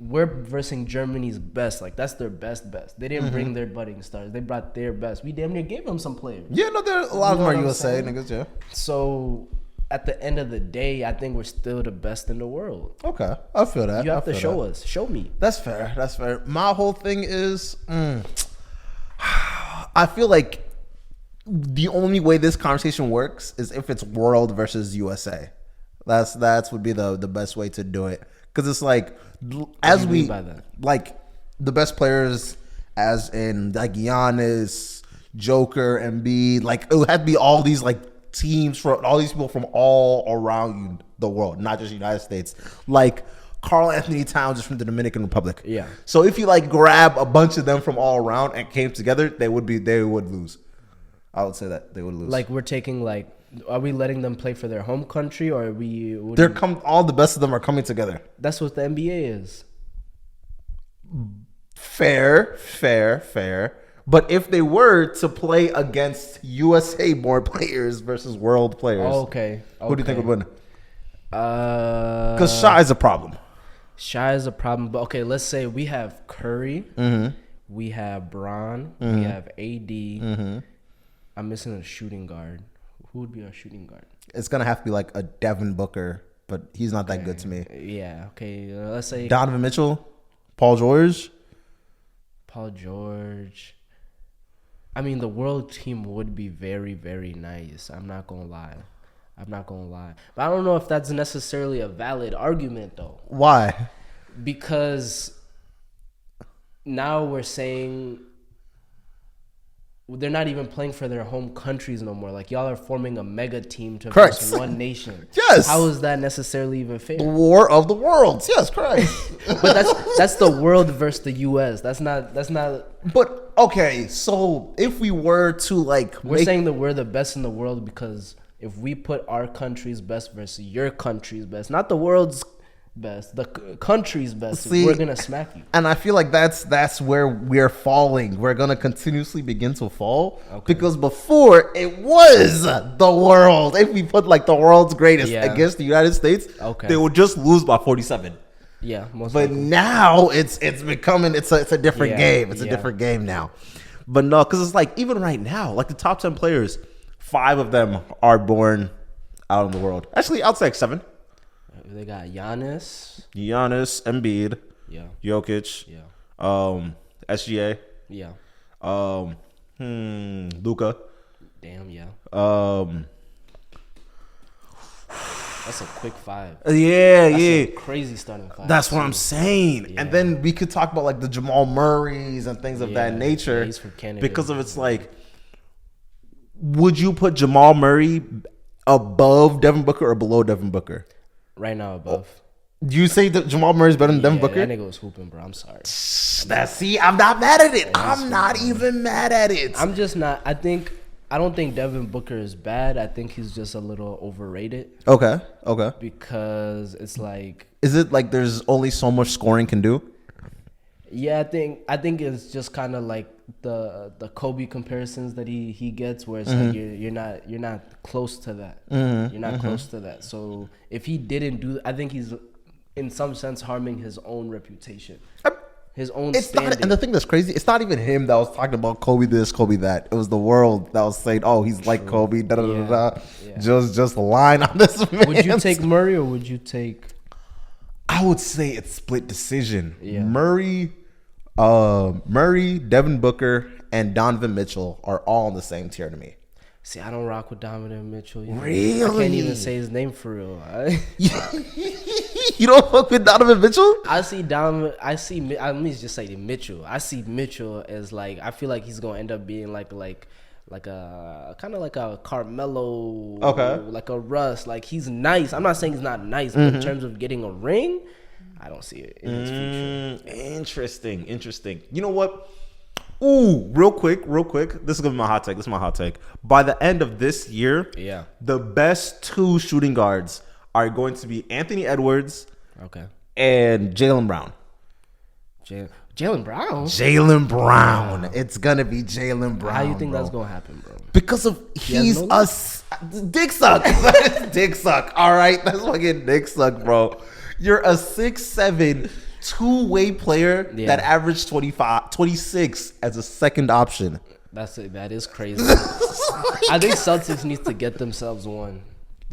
S2: we're versing Germany's best. Like that's their best. They didn't bring their budding stars. They brought their best. We damn near gave them some players.
S1: Yeah, no, there a lot of them are USA niggas. Yeah.
S2: So at the end of the day, I think we're still the best in the world.
S1: Okay, I feel that.
S2: You have to show us. Show me.
S1: That's fair. My whole thing is, I feel like the only way this conversation works is if it's world versus USA. That's would be the best way to do it. Because it's like, as we like the best players, as in like Giannis, Joker, Embiid, like it would have to be all these like teams from all these people from all around the world, not just the United States. Like Karl Anthony Towns is from the Dominican Republic.
S2: Yeah.
S1: So if you like grab a bunch of them from all around and came together, they would lose. I would say that they would lose.
S2: Like we're taking like. Are we letting them play for their home country, or are we?
S1: All the best of them are coming together.
S2: That's what the NBA is.
S1: Fair. But if they were to play against USA born players versus world players,
S2: okay.
S1: Who do you think would win? Because Shy is a problem.
S2: But okay, let's say we have Curry, we have Bron, we have AD. I'm missing a shooting guard. Who would be our shooting guard?
S1: It's gonna have to be like a Devin Booker, but he's not that good to me.
S2: Yeah. Okay. Let's say
S1: Donovan Mitchell, Paul George.
S2: I mean, the world team would be very, very nice. I'm not gonna lie. But I don't know if that's necessarily a valid argument, though.
S1: Why?
S2: Because now we're saying they're not even playing for their home countries no more. Like, y'all are forming a mega team to versus one nation.
S1: Yes.
S2: How is that necessarily even fair?
S1: The war of the worlds. Yes, correct.
S2: But that's the world versus the U.S. That's not.
S1: But okay, so if we were to like,
S2: we're saying that we're the best in the world because if we put our country's best versus your country's best, not the world's best, the country's best, we're gonna smack you.
S1: And I feel like that's where we're falling. We're gonna continuously begin to fall because before it was the world. If we put like the world's greatest against the United States, they would just lose by 47.
S2: Yeah,
S1: but now it's becoming it's a different game. It's a different game now. But no, because it's like even right now, like the top 10 players, 5 of them are born out in the world. Actually, I'll say like 7.
S2: They got Giannis,
S1: Embiid,
S2: yeah,
S1: Jokic,
S2: yeah,
S1: SGA,
S2: yeah.
S1: Luka.
S2: Damn, yeah.
S1: Um,
S2: That's a quick 5.
S1: yeah,
S2: That's
S1: yeah.
S2: a crazy starting 5.
S1: That's what
S2: too.
S1: I'm saying.
S2: Yeah.
S1: And then we could talk about like the Jamal Murrays and things of that
S2: Yeah,
S1: nature.
S2: yeah, he's from Canada.
S1: Because of it's like, would you put Jamal Murray above Devin Booker or below Devin Booker?
S2: Right now, above.
S1: Do you say that Jamal Murray's better than Devin Booker?
S2: That nigga was hooping, bro. I'm sorry.
S1: See, I'm not mad at it. I'm not even mad at it.
S2: I'm just not. I don't think Devin Booker is bad. I think he's just a little overrated.
S1: Okay.
S2: Because it's like,
S1: Is it like there's only so much scoring can do?
S2: yeah, I think it's just kind of like the Kobe comparisons that he gets, where it's like you're not close to that. You're not close to that. So if he didn't do, I think he's in some sense harming his own reputation, his own standing.
S1: And the thing that's crazy, it's not even him that was talking about Kobe this, Kobe that. It was the world that was saying, "Oh, he's like Kobe." Da da da da.
S2: Yeah.
S1: Just line on this man.
S2: Would you take Murray or would you take?
S1: I would say it's split decision.
S2: Yeah.
S1: Murray, Devin Booker, and Donovan Mitchell are all on the same tier to me.
S2: See, I don't rock with Donovan Mitchell.
S1: Really?
S2: I can't even say his name for real.
S1: You don't fuck with Donovan Mitchell?
S2: Let me just say Mitchell. I see Mitchell as like, I feel like he's gonna end up being like a kind of like a Carmelo,
S1: okay,
S2: like a Russ. Like he's nice. I'm not saying he's not nice, but in terms of getting a ring, I don't see it in his future.
S1: Interesting. You know what? Ooh, real quick. This is gonna be my hot take. By the end of this year,
S2: yeah,
S1: the best 2 shooting guards are going to be Anthony Edwards,
S2: okay,
S1: and Jaylen Brown.
S2: Jaylen Brown.
S1: Wow. It's gonna be Jaylen Brown.
S2: How you think
S1: bro.
S2: that's gonna happen, bro?
S1: Because of he's dick suck. Dick suck. All right, that's fucking dick suck, bro. You're a 6'7" two-way player that averaged 26 as a second option.
S2: That is crazy. I think Celtics needs to get themselves one.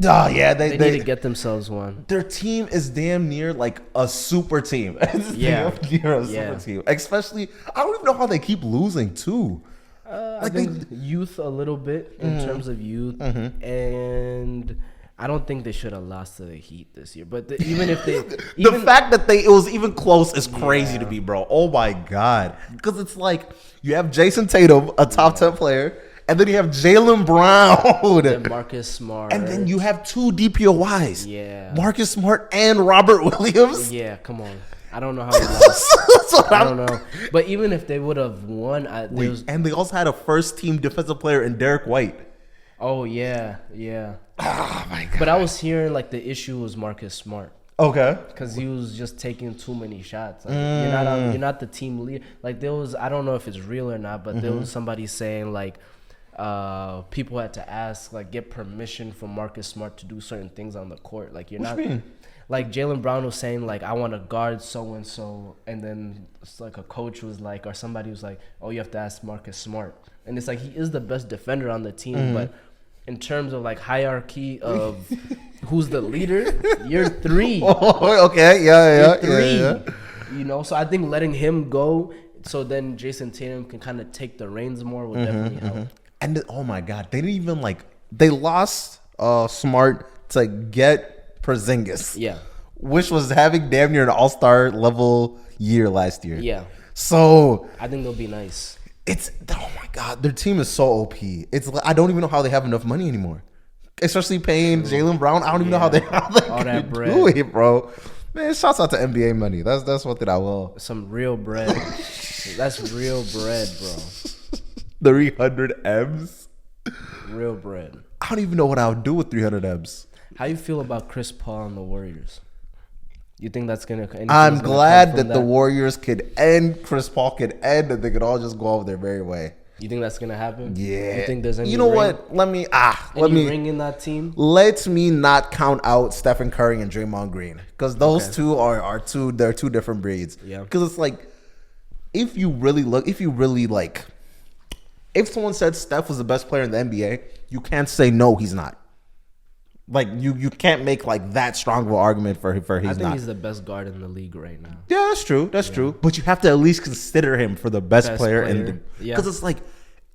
S1: Oh yeah, they
S2: need to get themselves one.
S1: Their team is damn near like a super team.
S2: Yeah,
S1: near a super team. Especially, I don't even know how they keep losing too.
S2: I think youth a little bit in terms of youth, and I don't think they should have lost to the Heat this year. But even if they,
S1: the fact that it was even close is crazy to me, bro. Oh my god, because it's like you have Jason Tatum, a top 10 player. And then you have Jaylen Brown.
S2: And Marcus Smart.
S1: And then you have 2 DPOYs.
S2: Yeah.
S1: Marcus Smart and Robert Williams.
S2: Yeah, come on. I don't know how they lost. I don't know. But even if they would have won.
S1: And they also had a first-team defensive player in Derek White.
S2: Oh, yeah.
S1: Oh, my God.
S2: But I was hearing like the issue was Marcus Smart.
S1: Okay.
S2: Because he was just taking too many shots. Like, you're not the team leader. Like there was, I don't know if it's real or not, but there was somebody saying like, people had to ask, like, get permission from Marcus Smart to do certain things on the court. Like, you're not, like, Jaylen Brown was saying, like, I want to guard so and so, and then it's like a coach was like, or somebody was like, oh, you have to ask Marcus Smart, and it's like he is the best defender on the team, but in terms of like hierarchy of who's the leader, you're 3.
S1: Oh, okay, yeah,
S2: you're 3. You know, so I think letting him go, so then Jason Tatum can kind of take the reins more, will definitely help.
S1: And oh my God, they didn't even they lost Smart to get Porzingis.
S2: Yeah.
S1: Which was having damn near an all-star level year last year.
S2: Yeah.
S1: So
S2: I think they'll be nice.
S1: Oh my God, their team is so OP. I don't even know how they have enough money anymore. Especially paying Jaylen Brown. I don't even know how they
S2: all that bread.
S1: do it, bro. Man, shouts out to NBA money. That's one thing I will.
S2: Some real bread. That's real bread, bro.
S1: 300 M's.
S2: Real bread.
S1: I don't even know what I would do with 300 M's.
S2: How you feel about Chris Paul and the Warriors? You think that's gonna?
S1: I'm glad that the Warriors could end, Chris Paul could end, and they could all just go over their merry way.
S2: You think that's gonna happen?
S1: Yeah.
S2: You think there's any?
S1: You know what? Let me
S2: ring in that team.
S1: Let me not count out Stephen Curry and Draymond Green, because those two they're two different breeds.
S2: Yeah.
S1: Because it's like, if you really If someone said Steph was the best player in the NBA, you can't say no, he's not. Like you can't make like that strong of an argument for he's not.
S2: I think he's the best guard in the league right now.
S1: Yeah, that's true. That's true. But you have to at least consider him for the best player in the because it's like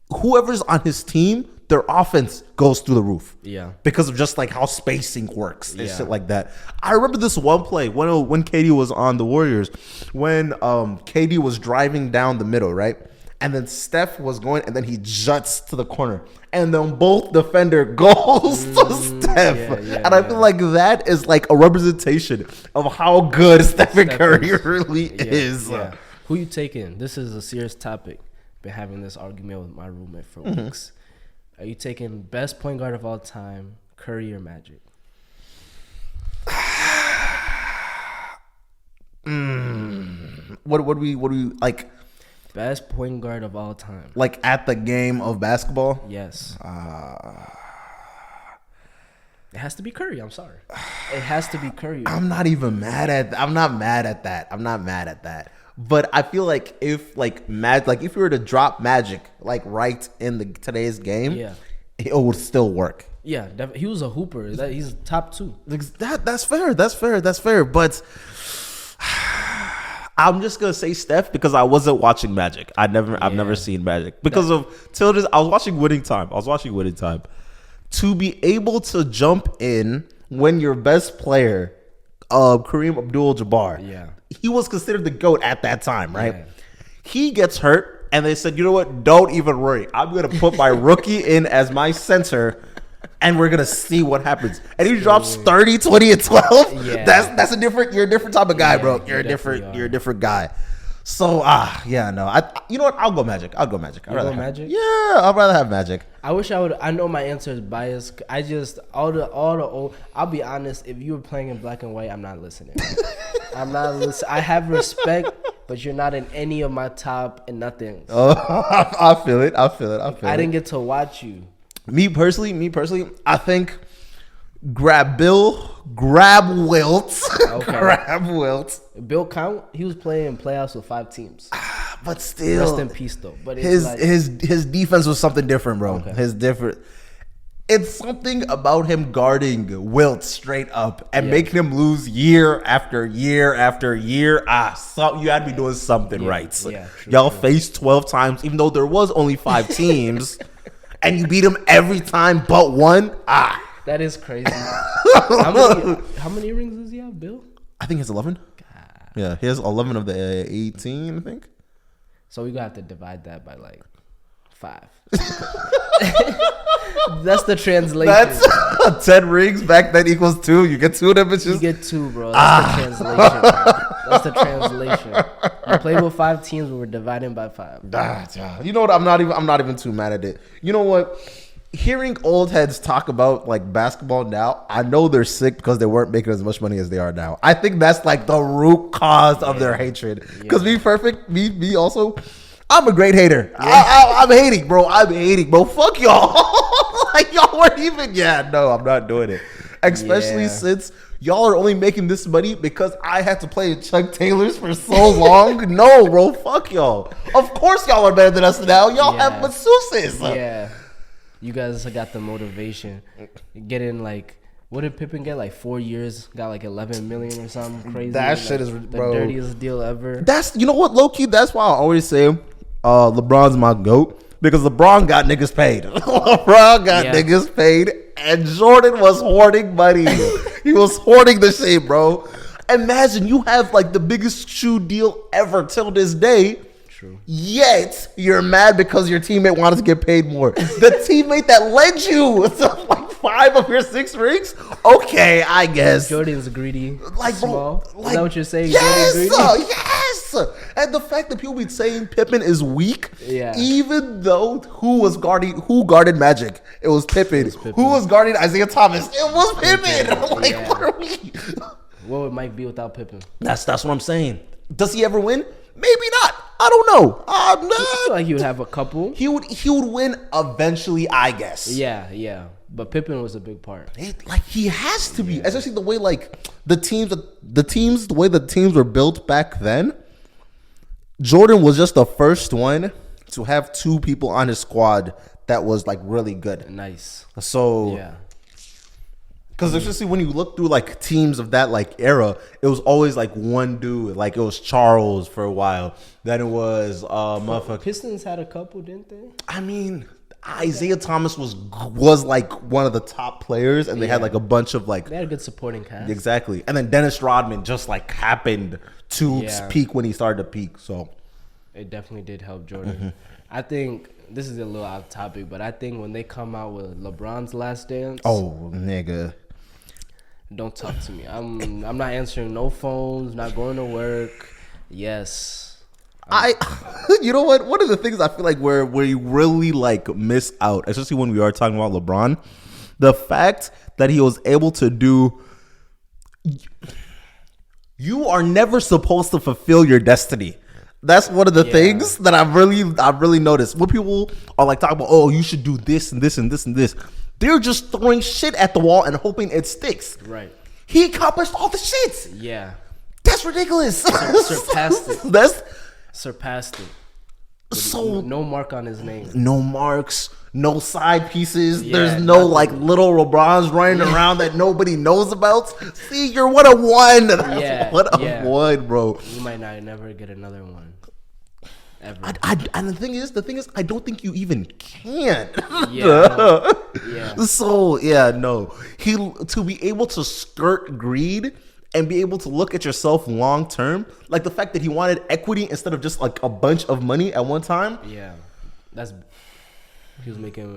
S1: whoever's on his team, their offense goes through the roof.
S2: Yeah.
S1: Because of just like how spacing works and shit like that. I remember this one play when KD was on the Warriors, when KD was driving down the middle, right? And then Steph was going, and then he juts to the corner. And then both defender goes to Steph. And I feel like that is like a representation of how good Stephen Curry really is.
S2: Yeah. Who you taking? This is a serious topic. Been having this argument with my roommate for weeks. Are you taking best point guard of all time, Curry or Magic?
S1: What do we like?
S2: Best point guard of all time.
S1: Like at the game of basketball?
S2: Yes. It has to be Curry. I'm sorry. It has to be Curry.
S1: I'm not mad at that. But I feel like if if you were to drop Magic like right in today's game, it would still work.
S2: Yeah, he was a hooper. He's top 2.
S1: That's fair. But I'm just gonna say Steph because I wasn't watching Magic. I've never seen Magic because till this. I was watching Winning Time. To be able to jump in when your best player, Kareem Abdul-Jabbar, he was considered the GOAT at that time, right? Yeah. He gets hurt, and they said, you know what? Don't even worry. I'm gonna put my rookie in as my center. And we're gonna see what happens. And he drops 30, 20, and 12. Yeah. That's you're a different type of guy, bro. You're a different guy. So you know what? I'll go Magic. I'd rather have Magic? Yeah, I'd rather have Magic.
S2: I wish I would. I know my answer is biased. I just all the old. I'll be honest. If you were playing in black and white, I'm not listening. I'm not listening. I have respect, but you're not in any of my top and nothing.
S1: Oh, I feel it. I
S2: didn't get to watch you.
S1: Me personally, I think grab Wilt. Okay. Grab Wilt.
S2: Bill count? He was playing playoffs with 5 teams.
S1: But still,
S2: rest in peace though. But
S1: his defense was something different, bro. Okay. It's something about him guarding Wilt straight up and making him lose year after year after year. You had to be doing something right. Yeah, y'all faced 12 times, even though there was only 5 teams. And you beat him every time but one?
S2: That is crazy. How many rings does he have, Bill?
S1: I think it's 11. God. Yeah, he has 11 of the 18, I think.
S2: So we're going to have to divide that by like 5. That's the translation.
S1: That's 10 rings back then equals 2. You get 2 of them bitches.
S2: You get 2, bro. That's the translation. That's the translation. You played with 5 teams, but we're dividing by 5.
S1: You know what? I'm not even too mad at it. You know what? Hearing old heads talk about like basketball now, I know they're sick because they weren't making as much money as they are now. I think that's like the root cause of their hatred. Because me also, I'm a great hater. I'm hating, bro. Fuck y'all. Like y'all weren't even. Yeah, no, I'm not doing it. Especially since y'all are only making this money because I had to play Chuck Taylor's for so long. No, bro, fuck y'all. Of course y'all are better than us now. Y'all have masseuses.
S2: Yeah. You guys got the motivation. Getting like, what did Pippen get? Like 4 years, got like 11 million or something crazy.
S1: That shit is, bro,
S2: the dirtiest deal ever.
S1: That's, you know what, low key, that's why I always say LeBron's my GOAT. Because LeBron got niggas paid. Niggas paid. And Jordan was hoarding money. He was hoarding the shit, bro. Imagine you have like the biggest shoe deal ever till this day. True. Yet you're mad because your teammate wanted to get paid more. The teammate that led you to like 5 of your 6 rings? Okay, I guess.
S2: Jordan's greedy. Like, small.
S1: Bro, like,
S2: is that what you're saying?
S1: Yes, yes. And the fact that people be saying Pippen is weak, even though who guarded Magic? It was Pippen. Who was guarding Isaiah Thomas? It was Pippen. Like, what are we?
S2: What would Mike be without Pippen?
S1: That's what I'm saying. Does he ever win? Maybe not. I don't know.
S2: I feel like he would have a couple.
S1: He would win eventually, I guess.
S2: Yeah. But Pippen was a big part.
S1: He has to be, especially the way like the way the teams were built back then. Jordan was just the first one to have two people on his squad that was like really good.
S2: Nice.
S1: So
S2: Yeah.
S1: because especially when you look through like teams of that like era, it was always like one dude. Like it was Charles for a while. Then it was motherfucker.
S2: Pistons had a couple, didn't they?
S1: I mean, Isaiah Thomas was like one of the top players, and they had like a bunch of like
S2: They had a good supporting cast.
S1: exactly. And then Dennis Rodman just like happened to peak when he started to peak. So
S2: it definitely did help Jordan. I think this is a little off topic, but I think when they come out with LeBron's Last Dance,
S1: oh nigga.
S2: don't talk to me. I'm not answering no phones, not going to work. Yes.
S1: You know what? One of the things I feel like where we really like miss out, especially when we are talking about LeBron, the fact that he was able to do. You are never supposed to fulfill your destiny. That's one of the things that I've really noticed. When people are like talking about, oh, you should do this and this and this and this, they're just throwing shit at the wall and hoping it sticks.
S2: Right.
S1: He accomplished all the shit.
S2: Yeah.
S1: That's ridiculous.
S2: Surpassed it. Surpassed it.
S1: So
S2: No mark on his name.
S1: no marks, no side pieces.
S2: Yeah,
S1: There's no
S2: nothing.
S1: like little LeBrons running around that nobody knows about. See, you're 1 of 1. That's
S2: Yeah,
S1: 1 of
S2: yeah.
S1: 1, bro.
S2: You might not never get another one. Ever.
S1: And the thing is, I don't think you even can.
S2: Yeah. Yeah.
S1: So yeah, no. To be able to skirt greed and be able to look at yourself long term, like the fact that he wanted equity instead of just like a bunch of money at one time.
S2: Yeah. He was making